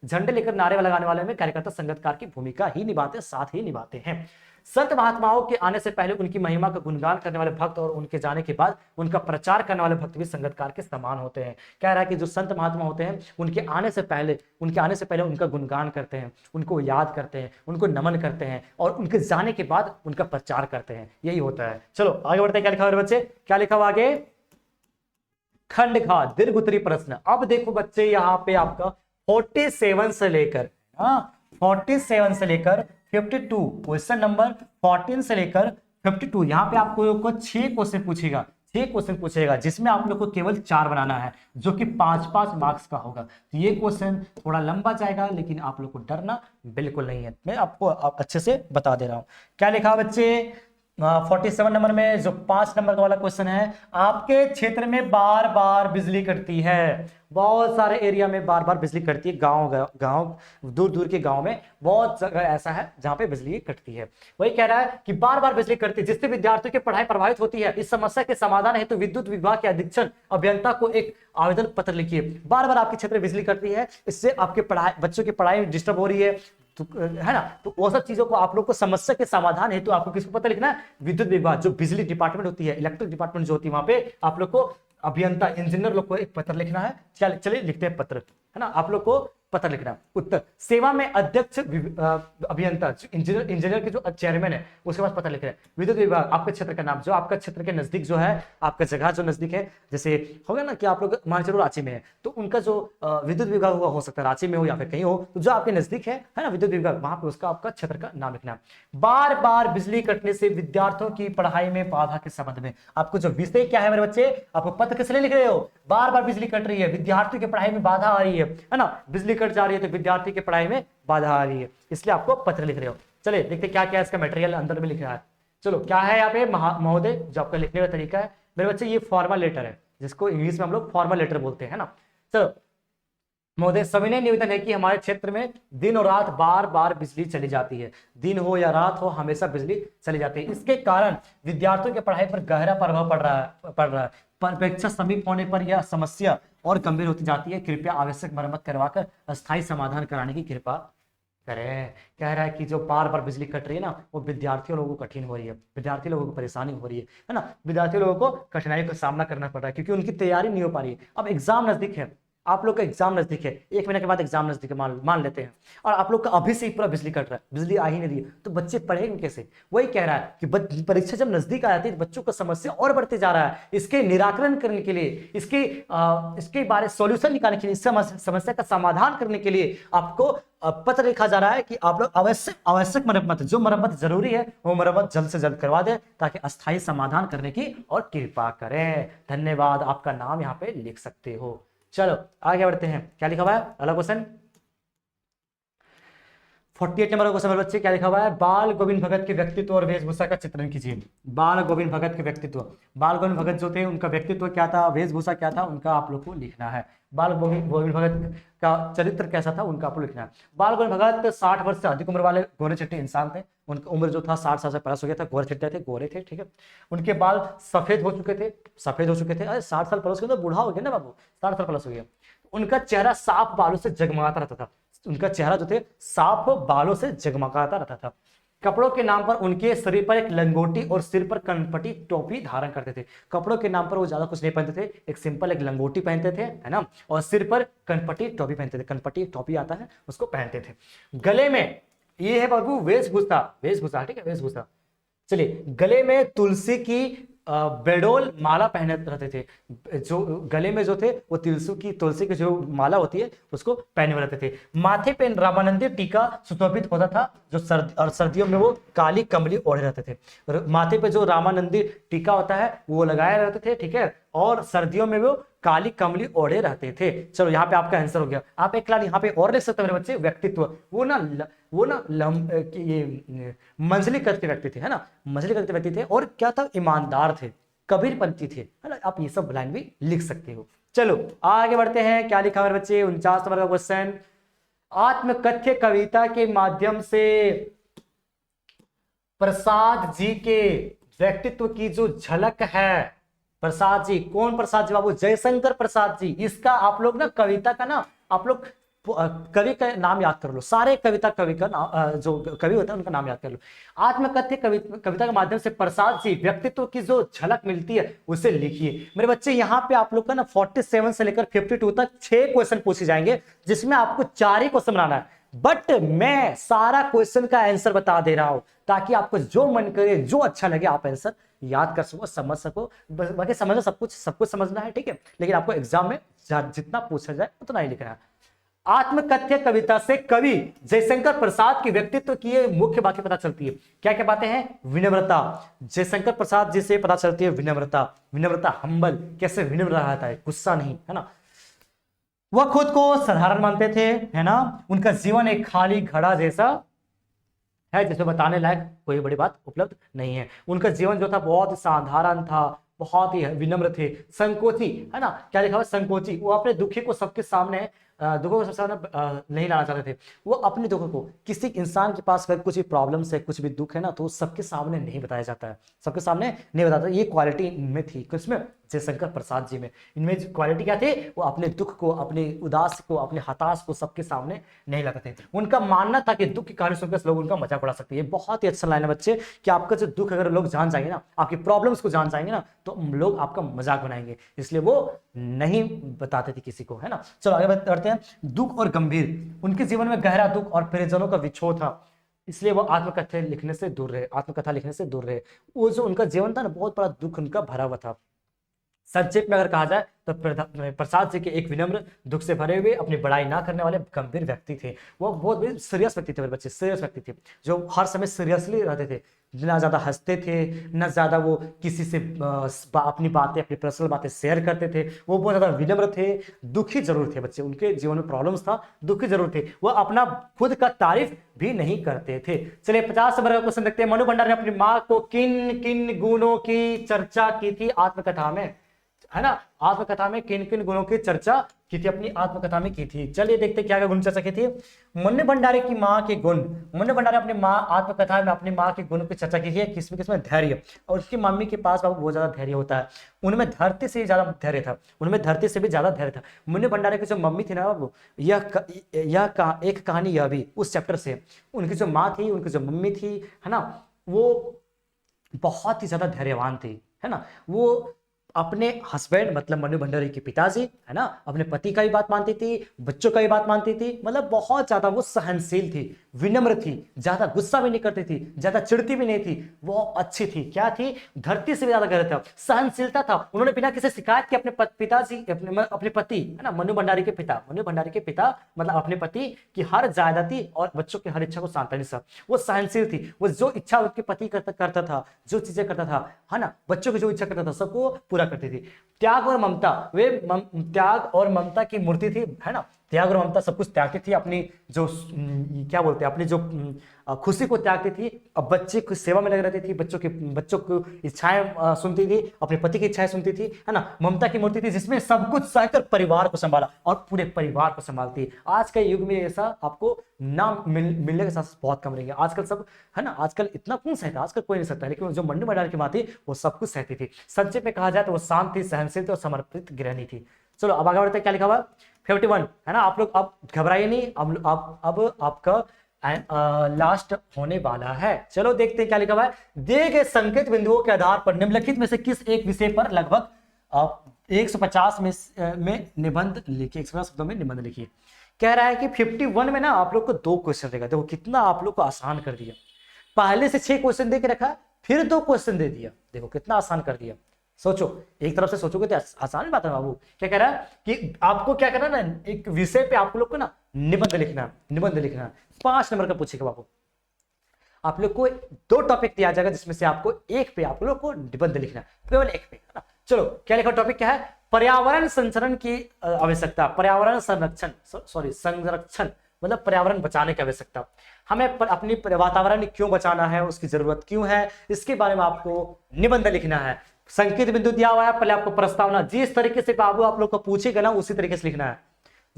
झंडे लेकर नारे लगाने वाले में कार्यकर्ता संगीतकार की भूमिका ही निभाते, साथ ही निभाते हैं। संत महात्माओं के आने से पहले उनकी महिमा का गुणगान करने वाले भक्त और उनके जाने के बाद उनका प्रचार करने वाले भक्त भी संगीतकार के समान होते हैं। कह रहा है कि जो संत महात्मा होते हैं उनके आने से पहले उनका गुणगान करते हैं, उनको याद करते हैं, उनको नमन करते हैं और उनके जाने के बाद उनका प्रचार करते हैं। यही होता है। चलो आगे बढ़ते हैं। क्या लिखा हुआ है बच्चे? क्या लिखा हुआ आगे? खंड खा दीर्घ उत्तरी प्रश्न। अब देखो बच्चे यहाँ पे आपका 47 से लेकर 47 से लेकर 52, क्वेश्चन नंबर 14 से लेकर 52, यहाँ पे आपको 6 क्वेश्चन पूछेगा, 6 क्वेश्चन पूछेगा, जिसमें आप लोग को केवल 4 बनाना है, जो कि 5-5 मार्क्स का होगा। तो ये क्वेश्चन थोड़ा लंबा जाएगा, लेकिन आप लोग को डरना बिल्कुल नहीं है, मैं आपको अच्छे से बता दे रहा हूँ। क्या लिखा बच्चे? 47 नंबर में जो 5 नंबर का वाला क्वेश्चन है, आपके क्षेत्र में बार बार बिजली कटती है। बहुत सारे एरिया में बार बार बिजली कटती है, गांव दूर दूर के गांव में बहुत जगह ऐसा है जहां पे बिजली कटती है। वही कह रहा है कि बार बार बिजली कटती है जिससे विद्यार्थियों की पढ़ाई प्रभावित होती है। इस समस्या के समाधान हेतु विद्युत विभाग के अधीक्षण अभियंता को एक आवेदन पत्र लिखिए। बार बार आपके क्षेत्र में बिजली कटती है, इससे आपके बच्चों की पढ़ाई डिस्टर्ब हो रही है, तो है ना। तो वो सब चीजों को आप लोग को समस्या के समाधान हेतु आपको किसको पता लिखना है? विद्युत विभाग, जो बिजली डिपार्टमेंट होती है, इलेक्ट्रिक डिपार्टमेंट जो होती है, वहां पे आप लोग को अभियंता, इंजीनियर लोग को एक पत्र लिखना है। चलिए लिखते हैं पत्र, है ना। आप लोग को पत्र लिखना। उत्तर, सेवा में अध्यक्ष अभियंता, इंजीनियर के जो चेयरमैन है उसके पास पत्र लिख रहे हैं। विद्युत विभाग, आपके क्षेत्र का नाम, जो आपका क्षेत्र के नजदीक जो है, आपका जगह जो नजदीक है, जैसे होगा ना कि आप लोग मान चलो रांची में है, तो उनका जो विद्युत विभाग हुआ हो सकता है रांची में हो या फिर कहीं हो, तो जो आपके नजदीक है ना विद्युत विभाग, वहां पे उसका आपका क्षेत्र का नाम लिखना। बार बार बिजली कटने से विद्यार्थियों की पढ़ाई में बाधा के संबंध में आपको जो विषय क्या है मेरे बच्चे, आपको पत्र किस लिए लिख रहे हो? बार बार बिजली कट रही है, विद्यार्थियों की पढ़ाई में बाधा आ रही है ना, बिजली कट जा रही है तो विद्यार्थी की पढ़ाई में बाधा आ रही है, इसलिए आपको पत्र लिख रहे हो। चलिए देखते क्या क्या इसका मटेरियल अंदर में लिख रहा है। चलो क्या है यहाँ पे महोदय, जो आपका लिखने का तरीका है मेरे बच्चे, ये फॉर्मल लेटर है, जिसको इंग्लिश में हम लोग फॉर्मल लेटर बोलते हैं ना। चलो महोदय, सविनय निवेदन है कि हमारे क्षेत्र में दिन और रात बार बार बिजली चली जाती है, दिन हो या रात हो हमेशा बिजली चली जाती है। इसके कारण विद्यार्थियों की पढ़ाई पर गहरा प्रभाव पड़ रहा है। परीक्षा समीप होने पर यह समस्या और गंभीर होती जाती है। कृपया आवश्यक मरम्मत करवाकर अस्थायी समाधान कराने की कृपा करें। कह रहा है कि जो बार बार बिजली कट रही है ना, वो विद्यार्थियों लोगों को कठिन हो रही है, विद्यार्थी लोगों को परेशानी हो रही है ना, विद्यार्थी लोगों को कठिनाई का सामना करना पड़ रहा है क्योंकि उनकी तैयारी नहीं हो पा रही है। अब एग्जाम नजदीक है, आप लोग का एग्जाम नजदीक है, 1 महीने के बाद एग्जाम नजदीक है, मान लेते हैं, और आप लोग का अभी से ही पूरा बिजली कट रहा है, बिजली आ ही नहीं रही है, तो बच्चे पढ़ेंगे कैसे? वही कह रहा है कि परीक्षा जब नजदीक आ जाती है बच्चों का समस्या और बढ़ते जा रहा है। इसके निराकरण करने के लिए, इसके बारे सॉल्यूशन निकालने के लिए, समस्या का समाधान करने के लिए आपको पत्र लिखा जा रहा है कि आप लोग आवश्यक मरम्मत, जो मरम्मत जरूरी है वो मरम्मत जल्द से जल्द करवा दें ताकि अस्थायी समाधान करने की और कृपा करें। धन्यवाद, आपका नाम यहाँ पे लिख सकते हो। चलो आगे बढ़ते हैं, क्या लिखा हुआ है अगला क्वेश्चन? 48 नंबर का क्वेश्चन बच्चे, क्या लिखा हुआ है? बाल गोविंद भगत के व्यक्तित्व और वेशभूषा का चित्रण कीजिए। बाल गोविंद भगत के व्यक्तित्व, बाल गोविंद भगत जो थे उनका व्यक्तित्व क्या था, वेशभूषा क्या था, उनका आप लोग को लिखना है। बाल गोविंद भगत का चरित्र कैसा था उनका आपको लिखना है। बाल गोविंद भगत 60 वर्ष से अधिक उम्र वाले गोरे चिट्टे इंसान थे। उनका उम्र जो था 60 साल से प्लस हो गया था, गोरे चिट्टे थे, गोरे थे, ठीक है। उनके बाल सफेद हो चुके थे, अरे 60 साल प्लस हो गया तो बूढ़ा हो गया ना बाबू, 60 साल प्लस हो गया। उनका चेहरा साफ बालों से जगमगाता रहता था, उनका चेहरा जो थे साफ बालों से जगमगाता रहता था। कपड़ों के नाम पर उनके शरीर पर एक लंगोटी और सिर पर कनपटी टोपी धारण करते थे। कपड़ों के नाम पर वो ज्यादा कुछ नहीं पहनते थे, एक सिंपल एक लंगोटी पहनते थे, है ना, और सिर पर कनपटी टोपी पहनते थे, कनपटी टोपी आता है उसको पहनते थे। गले में ये है बाबू वेशभूषा, ठीक है, वेशभूषा। चलिए, गले में तुलसी की बेडोल माला पहने रहते थे, जो गले में जो थे वो तुलसी की जो माला होती है उसको पहने हुए रहते थे। माथे पे रामानंदी टीका सुशोभित होता था, जो सर्दियों में वो काली कमली ओढ़े रहते थे। माथे पे जो रामानंदी टीका होता है वो लगाए रहते थे, ठीक है, और सर्दियों में वो काली कमली ओढ़े रहते थे। चलो यहाँ पे आपका आंसर हो गया। आप एक लाइन यहाँ पे और लिख सकते हो मेरे बच्चे, व्यक्तित्व, वो ना ये मंझली कद के व्यक्ति थे, है ना, मंझली कद के व्यक्ति थे, और क्या था, ईमानदार थे, कबीरपंथी थे, है ना। आप ये सब लाइन भी लिख सकते हो। चलो आगे बढ़ते हैं, क्या लिखा मेरे बच्चे? 49 नंबर का क्वेश्चन, आत्मकथ्य कविता के माध्यम से प्रसाद जी के व्यक्तित्व की जो झलक है, प्रसाद जी, कौन प्रसाद जी बाबू? जयशंकर प्रसाद जी। इसका आप लोग ना कविता का ना आप लोग कवि का नाम याद कर लो, सारे कविता कवि का नाम, जो कवि होता है उनका नाम याद कर लो। आत्मकथ्य कविता के माध्यम से प्रसाद जी व्यक्तित्व की जो झलक मिलती है उसे लिखिए। मेरे बच्चे यहाँ पे आप लोग का ना 47 से लेकर 52 तक 6 क्वेश्चन पूछे जाएंगे, जिसमें आपको 4 ही क्वेश्चन बनाना है, बट मैं सारा क्वेश्चन का आंसर बता दे रहा हूं ताकि आपको जो मन करे, जो अच्छा लगे, आप आंसर याद कर सको, समझ सको। बाकी समझना सब कुछ समझना है, ठीक है, लेकिन आपको एग्जाम में जितना पूछा जाए उतना ही लिखना है। आत्मकथ्य कविता से कवि जयशंकर प्रसाद के व्यक्तित्व की ये मुख्य बातें पता चलती है। क्या क्या बातें हैं? विनम्रता, जयशंकर प्रसाद जी से पता चलती है विनम्रता, हम्बल, कैसे विनम्र रहता है, गुस्सा नहीं, है ना। वह खुद को साधारण मानते थे, है ना। उनका जीवन एक खाली घड़ा जैसा है जिसमें बताने लायक कोई बड़ी बात उपलब्ध नहीं है। उनका जीवन जो था बहुत साधारण था, बहुत ही विनम्र थे, संकोची, है ना। क्या लिखा हुआ? संकोची। वो अपने दुखी को सबके सामने दुखों को सबसे सामने नहीं लाना चाहते थे। वो अपने दुखों को, किसी इंसान के पास अगर कुछ भी प्रॉब्लम्स है, कुछ भी दुख है ना, तो सबके सामने नहीं बताया जाता है, सबके सामने नहीं बताता। ये क्वालिटी इनमें थी, किसमें? जयशंकर प्रसाद जी में। इनमें क्वालिटी क्या थी? वो अपने दुख को, अपने उदास को, अपने हताश को सबके सामने नहीं लाते थे। उनका मानना था कि दुख की कहानी सुनकर लोग उनका मजाक उड़ा सकते हैं। बहुत ही अच्छा लाइन है बच्चे कि आपका जो दुख अगर लोग जान जाएंगे ना, आपकी प्रॉब्लम्स को जान जाएंगे ना, तो लोग आपका मजाक बनाएंगे, इसलिए वो नहीं बताते थे किसी को, है ना। चलो आगे बढ़ते हैं। दुख और गंभीर, उनके जीवन में गहरा दुख और प्रियजनों का विछोह था, इसलिए वो आत्मकथा लिखने से दूर रहे। वो जो उनका जीवन था ना, बहुत बड़ा दुख उनका भरा हुआ था। संक्षेप में अगर कहा जाए तो प्रसाद जी के एक विनम्र, दुख से भरे हुए, अपनी बड़ाई ना करने वाले गंभीर व्यक्ति थे। वो बहुत सीरियस व्यक्ति थे मेरे बच्चे, सीरियस व्यक्ति थे, जो हर समय सीरियसली रहते थे, ना ज्यादा हंसते थे, ना ज्यादा वो किसी से अपनी पर्सनल बातें शेयर करते थे। वो बहुत ज्यादा विनम्र थे, दुखी जरूर थे बच्चे, उनके जीवन में प्रॉब्लम्स था, दुखी जरूर थे। वो अपना खुद का तारीफ भी नहीं करते थे। चलिए 50 नंबर का क्वेश्चन देखते हैं। मनु भंडारी ने अपनी माँ को किन किन गुणों की चर्चा की थी आत्मकथा में, है ना। आत्मकथा में किन किन गुणों की चर्चा की थी, अपनी आत्मकथा में की थी। चलिए देखते क्या क्या गुण चर्चा की थी। मनु भंडारी की माँ के गुण, मनु भंडारी अपनी माँ आत्मकथा में अपनी माँ के गुणों की चर्चा की है। किसमें? धैर्य। और उसकी मम्मी के पास बाबू बहुत ज्यादा धैर्य होता है, उनमें धरती से ज्यादा धैर्य था, मनु भंडारी की जो मम्मी थी ना बाबू, एक कहानी यह भी उस चैप्टर से, उनकी जो माँ थी, उनकी जो मम्मी थी, है ना, वो बहुत ही ज्यादा धैर्यवान थी, है ना। वो अपने हस्बैंड मतलब मनु भंडारी के पिताजी, है ना, अपने पति का भी बात मानती थी, बच्चों का भी बात मानती थी, मतलब बहुत ज्यादा वो सहनशील थी, विनम्र थी, ज्यादा गुस्सा भी नहीं करती थी, ज्यादा चिढ़ती भी नहीं थी, वो अच्छी थी। क्या थी? धरती से भी ज्यादा गहरा था, सहनशीलता था। उन्होंने बिना किसी शिकायत के अपने पिताजी अपने पति, है ना, मनु भंडारी के पिता, मनु भंडारी के पिता मतलब अपने पति की हर जायदादी और बच्चों की हर इच्छा को सांत्वना सा, वो सहनशील थी। वो जो इच्छा उसके पति करता था, जो चीजें करता था, है ना, बच्चों की जो इच्छा करता था, सबको पूरा करती थी। त्याग और ममता, वे त्याग और ममता की मूर्ति थी, है ना, त्याग और ममता सब कुछ त्यागती थी, अपनी जो क्या बोलते हैं, अपनी जो खुशी को त्यागती थी। अब बच्चे की सेवा में लग रहती थी, बच्चों की इच्छाएं सुनती थी, अपने पति की इच्छाएं सुनती थी, है ना, ममता की मूर्ति थी जिसमें सब कुछ सहकर परिवार को संभाला और पूरे परिवार को संभालती। आज के युग में ऐसा आपको नाम मिलने के साथ बहुत कम रहेंगे। आजकल सब, है ना, आजकल इतना कौन सहता, आजकल कोई नहीं सकता, लेकिन जो मनु भंडारी की माँ थी वो सब कुछ सहती थी। संक्षेप में कहा जाए तो वो शांत थी, सहनशील थी और समर्पित गृहिणी थी। चलो अब आगे बढ़ते हैं, क्या लिखा हुआ 51, है ना, आप लोग अब घबराइए नहीं, अब आपका लास्ट होने वाला है। चलो देखते हैं क्या लिखा हुआ है। दिए गए संकेत बिंदुओं के आधार पर निम्नलिखित में से किस एक विषय पर लगभग 150 में निबंध लिखिए, 150 शब्दों में निबंध लिखिए। कह रहा है कि 51 में ना आप लोग को 2 क्वेश्चन देगा। देखो कितना आप लोग को आसान कर दिया, पहले से 6 क्वेश्चन दे के रखा, फिर 2 क्वेश्चन दे दिया। देखो कितना आसान कर दिया। सोचो, एक तरफ से सोचोगे तो आसान बात है बाबू। क्या कह रहा है कि आपको क्या करना ना, एक विषय पे आप लोग को ना निबंध लिखना, निबंध लिखना। 5 नंबर का पूछेगा बाबू। आप लोग को 2 टॉपिक दिया जाएगा जिसमें से आपको एक पे आप लोग को निबंध लिखना, केवल एक पे, है ना। चलो क्या लिखा, टॉपिक क्या है? पर्यावरण संरक्षण की आवश्यकता, पर्यावरण संरक्षण, सॉरी संरक्षण मतलब पर्यावरण बचाने की आवश्यकता। हमें अपनी वातावरण क्यों बचाना है, उसकी जरूरत क्यों है, इसके बारे में आपको निबंध लिखना है। संकेत बिंदु दिया हुआ है, पहले आपको प्रस्तावना, जिस तरीके से बाबू आप लोग को पूछेगा ना उसी तरीके से लिखना है।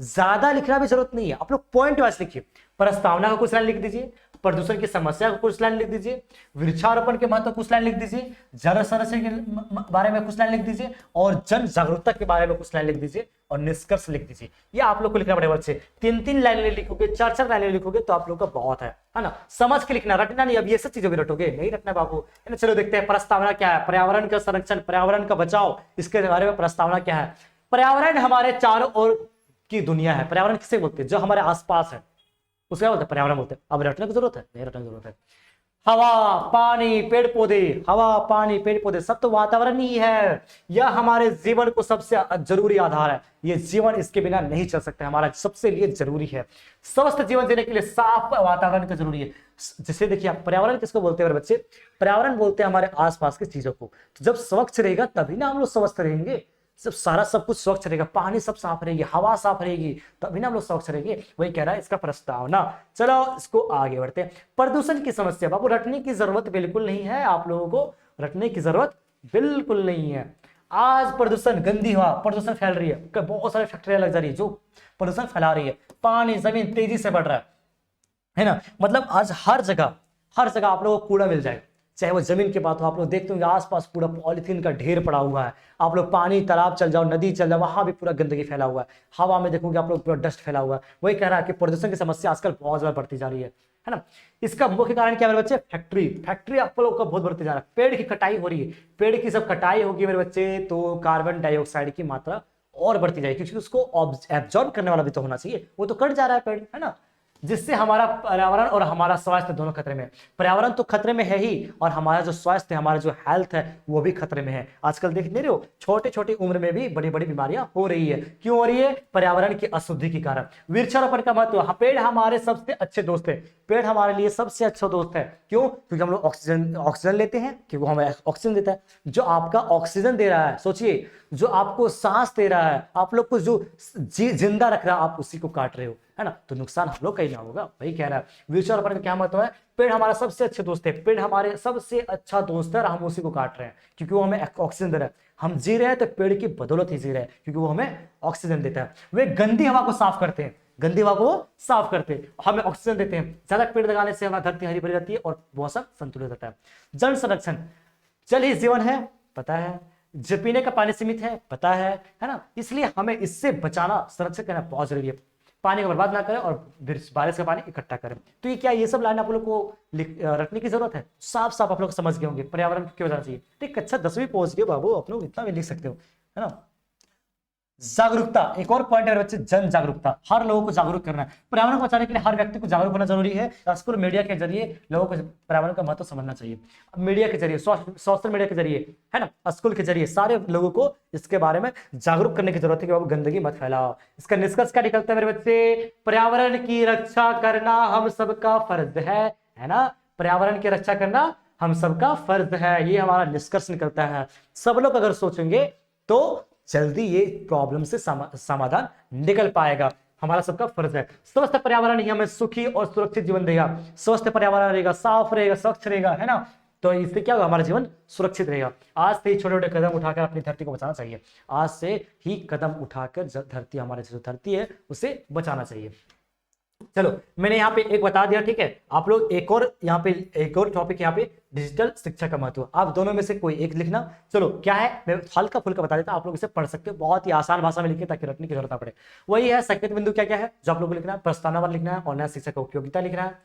ज्यादा लिखना भी जरूरत नहीं है, आप लोग पॉइंट वाइज लिखिए। प्रस्तावना का कुछ लाइन लिख दीजिए, प्रदूषण की समस्या को कुछ लाइन लिख दीजिए, वृक्षारोपण के महत्व कुछ लाइन लिख दीजिए, जल संरक्षण के बारे में कुछ लाइन लिख दीजिए और जन जागरूकता के बारे में कुछ लाइन लिख दीजिए और निष्कर्ष लिख दीजिए। ये आप लोग को लिखना पड़ेगा बच्चे। 3-3 लाइनें लिखोगे, 4-4 लाइनें लिखोगे तो आप लोग का बहुत है ना। समझ के लिखना, रटना नहीं। अब ये सब चीजों भी रटोगे नहीं, रटना बाबू, है ना। चलो देखते हैं प्रस्तावना क्या है। पर्यावरण का संरक्षण, पर्यावरण का बचाव, इसके बारे में प्रस्तावना क्या है। पर्यावरण हमारे चारों ओर की दुनिया है। पर्यावरण किसे बोलते हैं? जो हमारे आसपास है उसको क्या बोलते हैं? पर्यावरण बोलते हैं। अब रटने की जरूरत है? नहीं रटने की जरूरत है। हवा, पानी, पेड़ पौधे, हवा, पानी, पेड़ पौधे सब तो वातावरण ही है। यह हमारे जीवन को सबसे जरूरी आधार है। ये जीवन इसके बिना नहीं चल सकता, हमारा सबसे लिए जरूरी है। स्वस्थ जीवन जीने के लिए साफ वातावरण का जरूरी है। जैसे देखिए, आप पर्यावरण किसको बोलते हैं बच्चे? पर्यावरण बोलते हैं हमारे आसपास की चीजों को। तो जब स्वच्छ रहेगा तभी ना हम लोग स्वस्थ रहेंगे। सब कुछ स्वच्छ रहेगा, पानी सब साफ रहेगी, हवा साफ रहेगी, तभी ना हम लोग स्वच्छ रहेंगे। वही कह रहा है इसका प्रस्तावना। चलो इसको आगे बढ़ते हैं। प्रदूषण की समस्या, बाबू रटने की जरूरत बिल्कुल नहीं है, आप लोगों को रटने की जरूरत बिल्कुल नहीं है। आज प्रदूषण, गंदी हवा, प्रदूषण फैल रही है, बहुत सारी फैक्ट्रियां लग जा रही है जो प्रदूषण फैला रही है। पानी, जमीन तेजी से बढ़ रहा है ना। मतलब आज हर जगह आप लोगों को कूड़ा मिल जाएगा, चाहे वो जमीन की बात हो। आप लोग देखते होंगे आसपास पूरा पॉलीथीन का ढेर पड़ा हुआ है। आप लोग पानी, तालाब चल जाओ, नदी चल जाओ, वहां भी पूरा गंदगी फैला हुआ है। हवा में देखोगे आप लोग पूरा डस्ट फैला हुआ है। वही कह रहा है कि प्रदूषण की समस्या आजकल बहुत ज्यादा बढ़ती जा रही है ना। इसका मुख्य कारण क्या है मेरे बच्चे? फैक्ट्री आप लोग का बहुत बढ़ते जा रहा है। पेड़ की कटाई हो रही है। पेड़ की सब कटाई होगी मेरे बच्चे तो कार्बन डाइऑक्साइड की मात्रा और बढ़ती जाएगी, क्योंकि उसको एब्जॉर्ब करने वाला भी तो होना चाहिए, वो तो कट जा रहा है पेड़, है ना। जिससे हमारा पर्यावरण और हमारा स्वास्थ्य दोनों खतरे में है। पर्यावरण तो खतरे में है ही, और हमारा जो स्वास्थ्य है, हमारा जो हेल्थ है वो भी खतरे में है। आजकल देख नहीं रहे हो, छोटे छोटे उम्र में भी बड़ी बड़ी बीमारियां हो रही है। क्यों हो रही है? पर्यावरण की अशुद्धि के कारण। वृक्षारोपण का महत्व, पेड़ हमारे सबसे अच्छे दोस्त है। पेड़ हमारे लिए सबसे अच्छा दोस्त है। क्यों? क्योंकि हम लोग ऑक्सीजन लेते हैं, क्योंकि वो हमें ऑक्सीजन देता है। जो आपका ऑक्सीजन दे रहा है, सोचिए, जो आपको सांस दे रहा है, आप लोग को जो जिंदा रख रहा है, आप उसी को काट रहे हो, है ना। तो नुकसान हम लोग का ही ना होगा। वही कह रहा है। वृक्षारोपण का क्या महत्व है? पेड़ हमारा सबसे अच्छे दोस्त है। पेड़ हमारे सबसे अच्छा दोस्त है और हम उसी को काट रहे हैं क्योंकि वो हमें ऑक्सीजन दे रहा है। हम जी रहे हैं तो पेड़ की बदौलत ही जी रहे हैं, क्योंकि वो हमें ऑक्सीजन देता है। वे गंदी हवा को साफ करते हैं, गंदी हवा को साफ करते हैं, हमें ऑक्सीजन देते हैं। ज्यादा पेड़ लगाने से हमारी धरती हरी भरी रहती है और मौसम संतुलित रहता है। जल संरक्षण, जल ही जीवन है, पता है। जल पीने का पानी सीमित है, पता है ना। इसलिए हमें इससे बचाना, संरक्षण करना बहुत जरूरी है। पानी को बर्बाद ना करें और फिर बारिश का पानी इकट्ठा करें। तो ये क्या, ये सब लाइन आप लोग को रखने की जरूरत है। साफ साफ आप लोग समझ गए होंगे पर्यावरण क्यों बचाना चाहिए। ठीक, अच्छा 10वीं पहुंच गए बाबू, आप लोग इतना भी लिख सकते हो, है ना। जागरूकता, एक और पॉइंट है बच्चे, जन जागरूकता, हर लोगों को जागरूक करना है। पर्यावरण को बचाने के लिए हर व्यक्ति को जागरूक होना जरूरी है। स्कूल मीडिया के जरिए लोगों को पर्यावरण का महत्व समझना चाहिए। मीडिया के जरिए, सोशल मीडिया के जरिए, है ना, स्कूल के जरिए सारे लोगों को इसके बारे में जागरूक करने की जरूरत है कि बाबू गंदगी मत फैलाओ। इसका निष्कर्ष क्या निकलता है मेरे बच्चे, पर्यावरण की रक्षा करना हम सबका फर्ज है ना। पर्यावरण की रक्षा करना हम सबका फर्ज है, ये हमारा निष्कर्ष निकलता है। सब लोग अगर सोचेंगे तो जल्दी ये प्रॉब्लम से समाधान निकल पाएगा। हमारा सबका फर्ज है। स्वस्थ पर्यावरण ही हमें सुखी और सुरक्षित जीवन देगा। स्वस्थ पर्यावरण रहेगा, साफ रहेगा, स्वच्छ रहेगा, है ना, तो इससे क्या होगा, हमारा जीवन सुरक्षित रहेगा। आज से ही छोटे छोटे कदम उठाकर अपनी धरती को बचाना चाहिए। आज से ही कदम उठाकर धरती, हमारे जो धरती है उसे बचाना चाहिए। चलो मैंने यहाँ पे एक बता दिया, ठीक है। आप लोग एक और यहाँ पे एक और टॉपिक यहाँ पे डिजिटल शिक्षा का महत्व, आप दोनों में से कोई एक लिखना। चलो क्या है, मैं हल्का फुल्का बता देता हूँ, आप लोग इसे पढ़ सकते हो, बहुत ही आसान भाषा में लिखिए ताकि रटने की जरूरत ना पड़े। वही है, संकेत बिंदु क्या क्या है जो आप लोग को लिखना है, प्रस्तावना लिखना है, ऑनलाइन शिक्षा का उपयोगिता लिखना है,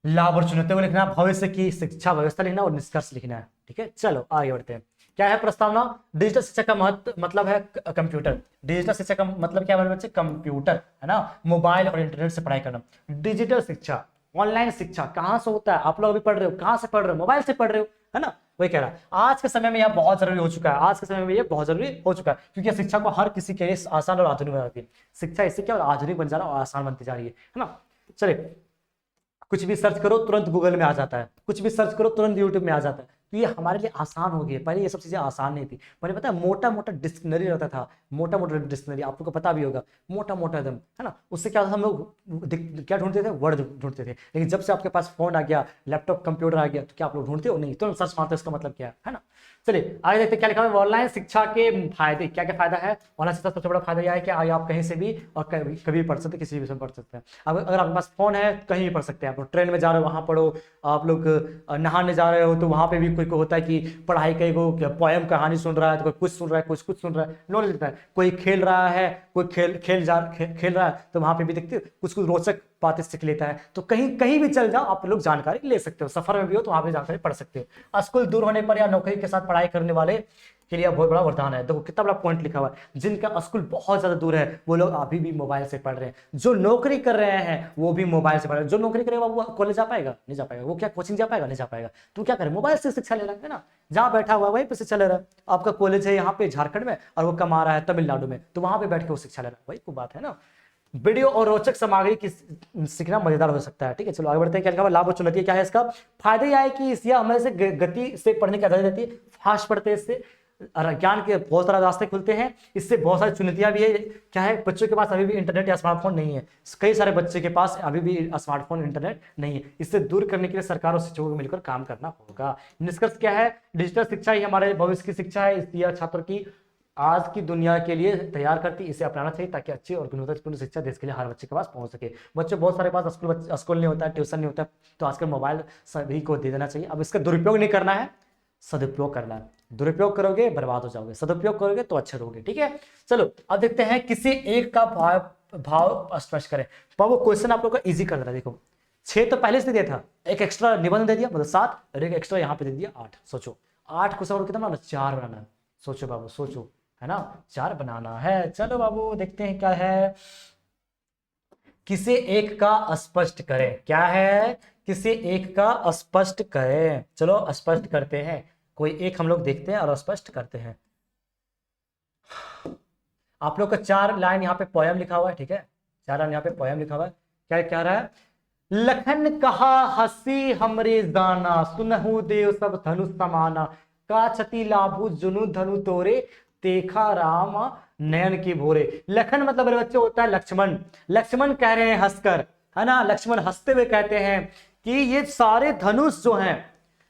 लाभ और चुनौतियों को लिखना है, भविष्य की शिक्षा व्यवस्था लिखना और निष्कर्ष लिखना है। ठीक है, चलो आगे बढ़ते हैं। क्या है प्रस्तावना, डिजिटल शिक्षा का महत्व मतलब है कंप्यूटर। डिजिटल शिक्षा का मतलब क्या है बच्चे, कंप्यूटर, है ना, मोबाइल और इंटरनेट से पढ़ाई करना। डिजिटल शिक्षा, ऑनलाइन शिक्षा कहाँ से होता है, आप लोग अभी पढ़ रहे हो, कहाँ से पढ़ रहे हो, मोबाइल से पढ़ रहे हो, है ना। वही कह रहा है, आज के समय में यह बहुत जरूरी हो चुका है। आज के समय में यह बहुत जरूरी हो चुका है क्योंकि शिक्षा को हर किसी के लिए आसान और आधुनिक बनाती है। शिक्षा इससे क्या आधुनिक बन जा रहा है और आसान बनती जा रही है ना। चलिए, कुछ भी सर्च करो तुरंत गूगल में आ जाता है, कुछ भी सर्च करो तुरंत यूट्यूब में आ जाता है। तो ये हमारे लिए आसान हो गई है। पहले ये सब चीजें आसान नहीं थी। पहले पता है मोटा मोटा डिक्शनरी रहता था, मोटा मोटा डिक्शनरी, आप लोग को पता भी होगा, मोटा मोटा एकदम, है ना। उससे क्या होता था, हम लोग क्या ढूंढते थे, वर्ड ढूंढते थे। लेकिन जब से आपके पास फोन आ गया, लैपटॉप कंप्यूटर आ गया, तो क्या आप लोग ढूंढते हो नहीं, तो सर्च मारते हो, इसका मतलब क्या है ना। चलिए आगे देखते क्या लिखा है, ऑनलाइन शिक्षा के फायदे। क्या क्या फायदा है ऑनलाइन शिक्षा, सबसे बड़ा फायदा यह है कि आप कहीं से भी और कभी पढ़ सकते, किसी भी विषय में पढ़ सकते हैं। अब अगर आपके पास फोन है कहीं भी पढ़ सकते हैं। आप लोग ट्रेन में जा रहे हो वहां पढ़ो, आप लोग नहाने जा रहे हो तो वहां पे भी कोई होता है कि पढ़ाई का वो पोएम कहानी सुन रहा है, तो कोई कुछ सुन रहा है, कुछ सुन रहा है, नॉलेज लेता है। कोई खेल रहा है, कोई खेल रहा है, तो वहां पे भी देखते हो कुछ रोचक बातें सीख लेता है। तो कहीं भी चल जाओ आप लोग जानकारी ले सकते हो, सफर में भी हो तो वहां पे जानकारी पढ़ सकते हो। स्कूल दूर होने पर या नौकरी के साथ पढ़ाई करने वाले के लिए बहुत बड़ा वरदान है। देखो कितना बड़ा पॉइंट लिखा हुआ है, जिनका स्कूल बहुत ज्यादा दूर है वो लोग अभी भी मोबाइल से पढ़ रहे हैं। जो नौकरी कर रहे हैं वो भी मोबाइल से पढ़ रहे हैं। जो नौकरी करेगा वो कॉलेज जा पाएगा, नहीं जा पाएगा। वो क्या कोचिंग जा पाएगा, नहीं जा पाएगा। तो क्या करे, मोबाइल से शिक्षा ले रहा है ना, जहां बैठा हुआ वहीं पे से चले रहा है। आपका कॉलेज है यहाँ पे झारखंड में और वो कमा रहा है तमिलनाडु में, तो वहां पे बैठ के वो शिक्षा ले रहा है, वही को बात है ना। वीडियो और रोचक सामग्री की सीखना मजेदार हो सकता है। ठीक है, चलो आगे बढ़ते हैं। क्या लिखा हुआ, लाभ और चुनौती क्या है इसका। फायदे यह है कि इससे हमारे से गति से पढ़ने की आदत रहती है, फास्ट पढ़ते हैं, इससे ज्ञान के बहुत सारे रास्ते खुलते हैं। इससे बहुत सारी चुनौतियां भी है। क्या है, बच्चों के पास अभी भी इंटरनेट या स्मार्टफोन नहीं है। कई सारे बच्चे के पास अभी भी स्मार्टफोन इंटरनेट नहीं है। इससे दूर करने के लिए सरकार और शिक्षकों को मिलकर काम करना होगा। निष्कर्ष क्या है, डिजिटल शिक्षा ही हमारे भविष्य की शिक्षा है। यह छात्रों की आज की दुनिया के लिए तैयार करती, इसे अपनाना चाहिए ताकि अच्छी और गुणवत्तापूर्ण शिक्षा देश के लिए हर बच्चे के पास पहुंच सके। बच्चे बहुत सारे पास स्कूल नहीं होता है, ट्यूशन नहीं होता है, तो आजकल मोबाइल सभी को दे देना चाहिए। अब इसका दुरुपयोग नहीं करना है, सदुपयोग करना है। दुरुपयोग करोगे बर्बाद हो जाओगे, सदुपयोग करोगे तो अच्छे रहोगे। ठीक है, चलो अब देखते हैं किसी एक का भाव स्पष्ट करें। बाबू क्वेश्चन आप लोग का इजी कर रहा है। देखो 6 तो पहले से दिया था, एक एक्स्ट्रा निबंध दे दिया मतलब 7 और एक एक्स्ट्रा यहाँ पे दे दिया 8। सोचो 8 क्वेश्चन और कितना बनाना, 4 बनाना है। सोचो बाबू सोचो, है ना, 4 बनाना है। चलो बाबू देखते हैं क्या है, किसी एक का स्पष्ट करें। क्या है, किसी एक का स्पष्ट करें। चलो स्पष्ट करते हैं, कोई एक हम लोग देखते हैं और स्पष्ट करते हैं। आप लोग का 4 लाइन यहाँ पे पोयम लिखा हुआ है। ठीक है, 4 लाइन यहाँ पे पोयम लिखा हुआ है। क्या कह रहा है, लखन कहा हसी हमरे जाना, सुनहु देव सब धनुष समाना, का छति लाभु जुनु धनु तोरे, देखा राम नयन की भोरे। लखन मतलब मेरे बच्चे होता है लक्ष्मण। लक्ष्मण कह रहे हैं हंसकर, है ना, लक्ष्मण हंसते हुए कहते हैं कि ये सारे धनुष जो हैं,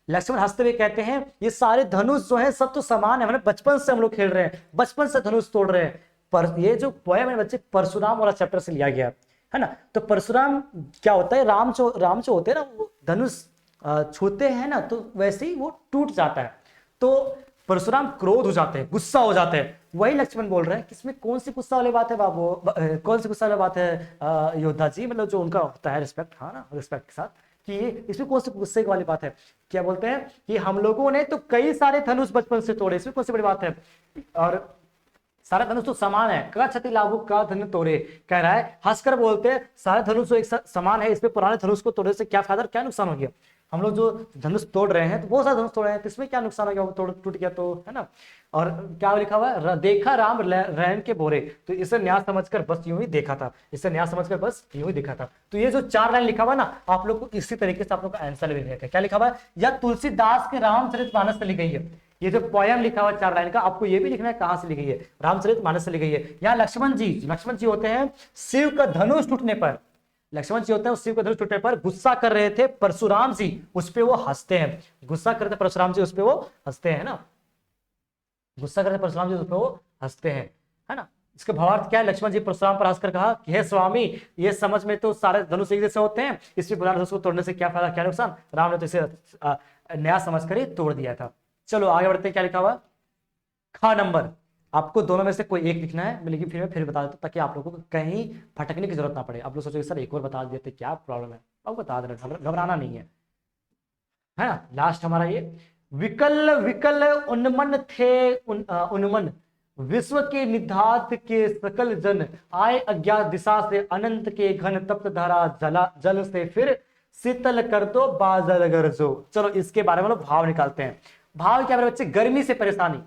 लक्ष्मण हंसते हुए कहते हैं ये सारे धनुष जो हैं सब तो समान है, मतलब बचपन से हम लोग खेल रहे हैं, बचपन से धनुष तोड़ रहे हैं। पर ये जो पोएम है बच्चे परशुराम वाला चैप्टर से लिया गया है ना। तो परशुराम क्या होता है, राम जो होते हैं ना वो धनुष छूते हैं ना तो वैसे ही वो टूट जाता है। तो परशुराम क्रोध हो जाते हैं, गुस्सा हो जाते हैं, वही लक्ष्मण बोल रहे हैं कि इसमें कौन सी गुस्सा वाली बात है बाबू, कौन सी गुस्सा वाली बात है योद्धा जी, मतलब जो उनका होता है रिस्पेक्ट, हाँ ना, रिस्पेक्ट के साथ, कि इसमें कौन सी गुस्से वाली बात है। क्या बोलते हैं कि हम लोगों ने तो कई सारे धनुष बचपन से तोड़े, इसमें कौन सी बड़ी बात है, और सारा धनुष तो समान है, का क्षति लाभु का धनु तोड़े, कह रहा है हंसकर बोलते हैं सारे धनुष तो एक समान है, इसमें पुराने धनुष को तोड़ने से क्या फायदा, क्या नुकसान हो गया, हम लोग जो धनुष तोड़ रहे हैं तो बहुत सारे धनुष तोड़ रहे हैं, तो इसमें क्या नुकसान हो गया, वो तोड़ टूट गया तो, है ना। और क्या लिखा हुआ है, देखा राम रैन के बोरे, तो इसे न्याय समझकर बस यूं ही देखा था, इसे न्याय समझकर बस यूं ही देखा था। तो ये जो 4 लाइन लिखा हुआ ना, आप लोग को इसी तरीके से आप लोग का आंसर भी रहेगा। क्या लिखा हुआ है, या तुलसीदास के रामचरितमानस से लिखी गई है, ये जो पोयम लिखा हुआ 4 लाइन का, आपको ये भी लिखना है कहां से लिखी है, रामचरितमानस से लिखी है। यहाँ लक्ष्मण जी होते हैं शिव का धनुष टूटने पर, लक्ष्मण जी होते हैं शिव का धनुष टूटने पर गुस्सा कर रहे थे, परशुराम जी उस पे वो हंसते हैं, गुस्सा करते परशुराम जी उस पे वो हंसते हैं ना, गुस्सा करते परशुराम जी उस पे वो हंसते हैं, है ना। इसका भावार्थ क्या है, लक्ष्मण जी परशुराम पर हंसकर कहा कि हे स्वामी, ये समझ में तो सारे धनुष एक जैसे होते हैं, इसमें पुराने धनुष को तोड़ने से क्या फायदा, क्या नुकसान, राम ने तो इसे नया समझकर ही तोड़ दिया था। चलो आगे बढ़ते हैं, क्या लिखा हुआ, खा नंबर, आपको दोनों में से कोई एक लिखना है, लेकिन मैं फिर बता देता हूं ताकि आप लोगों को कहीं भटकने की जरूरत ना पड़े। आप लोग सोचोगे सर एक और बता देते क्या प्रॉब्लम है, अब बता देना, घबराना नहीं है ना। लास्ट हमारा ये विकल विकल उन्मन थे उन्मन, विश्व के निधात के सकल जन, आए अज्ञात दिशा से अनंत के घन, तप्त धारा जल से फिर शीतल कर दो बादल गरजो। चलो इसके बारे में भाव निकालते हैं। भाव क्या मेरे बच्चे, गर्मी से परेशानी,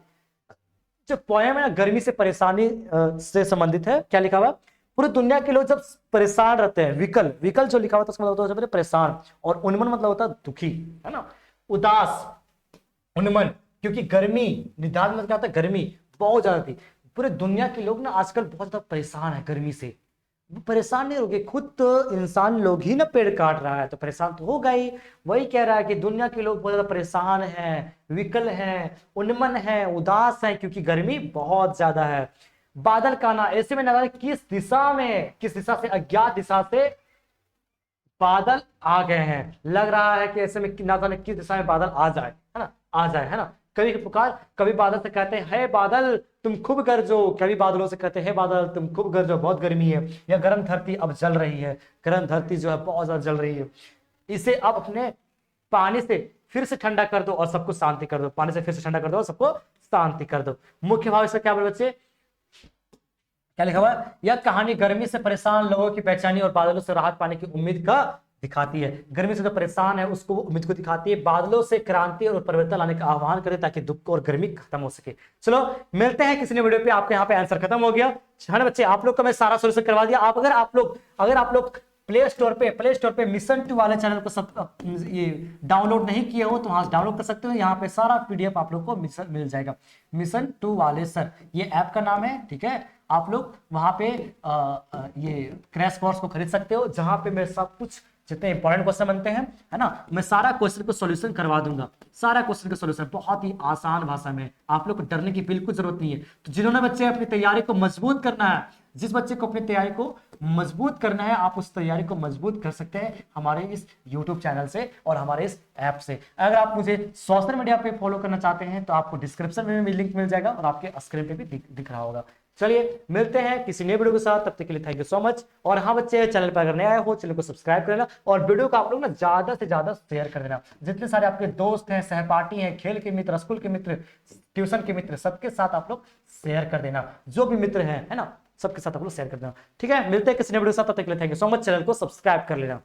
जो पोयम है ना गर्मी से परेशानी से संबंधित है। क्या लिखा हुआ, पूरी दुनिया के लोग जब परेशान रहते हैं, विकल, विकल जो लिखा हुआ था उसका मतलब होता है परेशान, और उन्मन मतलब होता है दुखी, है ना, उदास, उन्मन, क्योंकि गर्मी, निदान मतलब क्या होता है, गर्मी बहुत ज्यादा थी, पूरे दुनिया के लोग ना आजकल बहुत ज्यादा परेशान है गर्मी से। परेशान नहीं होगे, खुद तो इंसान लोग ही ना पेड़ काट रहा है, तो परेशान तो होगा ही। वही कह रहा है कि दुनिया के लोग बहुत ज्यादा परेशान हैं, विकल हैं, उन्मन हैं, उदास हैं, क्योंकि गर्मी बहुत ज्यादा है। बादल का ना, ऐसे में ना किस दिशा में, किस दिशा से, अज्ञात दिशा से बादल आ गए हैं। लग रहा है कि ऐसे में ना जाने किस दिशा में बादल आ जाए, है ना, आ जाए, है ना। कभी पुकार, कभी बादल से कहते हैं हे बादल तुम खूब गरजो, कभी बादलों से कहते हैं हे बादल तुम खूब गरजो, बहुत गर्मी है, या गर्म धरती अब जल रही है, गर्म धरती जो है बहुत ज्यादा जल रही है, इसे अब अपने पानी से फिर से ठंडा कर दो और सबको शांति कर दो, पानी से फिर से ठंडा कर दो और सबको शांति कर दो। मुख्य भाव इसका क्या बोले बच्चे, क्या लिखा हुआ, यह कहानी गर्मी से परेशान लोगों की बेचैनी और बादलों से राहत पाने की उम्मीद का दिखाती है। गर्मी से जो परेशान है उसको उम्मीद को दिखाती है, बादलों से क्रांति और परिवर्तन लाने का आह्वान करे ताकि दुख और गर्मी खत्म हो सके। चलो मिलते हैं किसी ने वीडियो पे। आपके यहाँ पे आंसर खत्म हो गया है ना बच्चे, आप लोग का मैं सारा सोल्यूशन करवा दिया। अगर आप लोग प्ले स्टोर पे मिशन 2 वाले चैनल को सब ये डाउनलोड नहीं किए हो तो वहां से डाउनलोड कर सकते हो। यहाँ पे सारा पीडीएफ आप लोग को मिल जाएगा। मिशन 2 वाले सर ये ऐप का नाम है, ठीक है। आप लोग वहां पे ये क्रैश कोर्स को खरीद सकते हो, जहां पे मैं सब कुछ जितने इंपॉर्टेंट क्वेश्चन बनते हैं, है ना, मैं सारा क्वेश्चन को सॉल्यूशन करवा दूंगा। सारा क्वेश्चन का सॉल्यूशन बहुत ही आसान भाषा में, आप लोग को डरने की बिल्कुल जरूरत नहीं है। तो जिन्होंने बच्चे अपनी तैयारी को मजबूत करना है, जिस बच्चे को अपनी तैयारी को मजबूत करना है, आप उस तैयारी को मजबूत कर सकते हैं हमारे इस YouTube चैनल से और हमारे इस ऐप से। अगर आप मुझे सोशल मीडिया पे फॉलो करना चाहते हैं तो आपको डिस्क्रिप्शन में भी लिंक मिल जाएगा और आपके स्क्रीन पे भी दिख रहा होगा। चलिए मिलते हैं किसी नए वीडियो के साथ, तब तक के लिए थैंक यू सो मच। और हाँ बच्चे, चैनल पर अगर नए आए हो चैनल को सब्सक्राइब कर लेना और वीडियो को आप लोग ना ज्यादा से ज्यादा शेयर कर देना। जितने सारे आपके दोस्त हैं, सहपाठी हैं, खेल के मित्र, स्कूल के मित्र, ट्यूशन के मित्र, सबके साथ आप लोग शेयर कर देना। जो भी मित्र हैं, है ना, सबके साथ आप लोग शेयर कर देना। ठीक है, मिलते हैं किसी नए वीडियो के साथ, तब तक के लिए thank you so much. Channel को सब्सक्राइब कर लेना।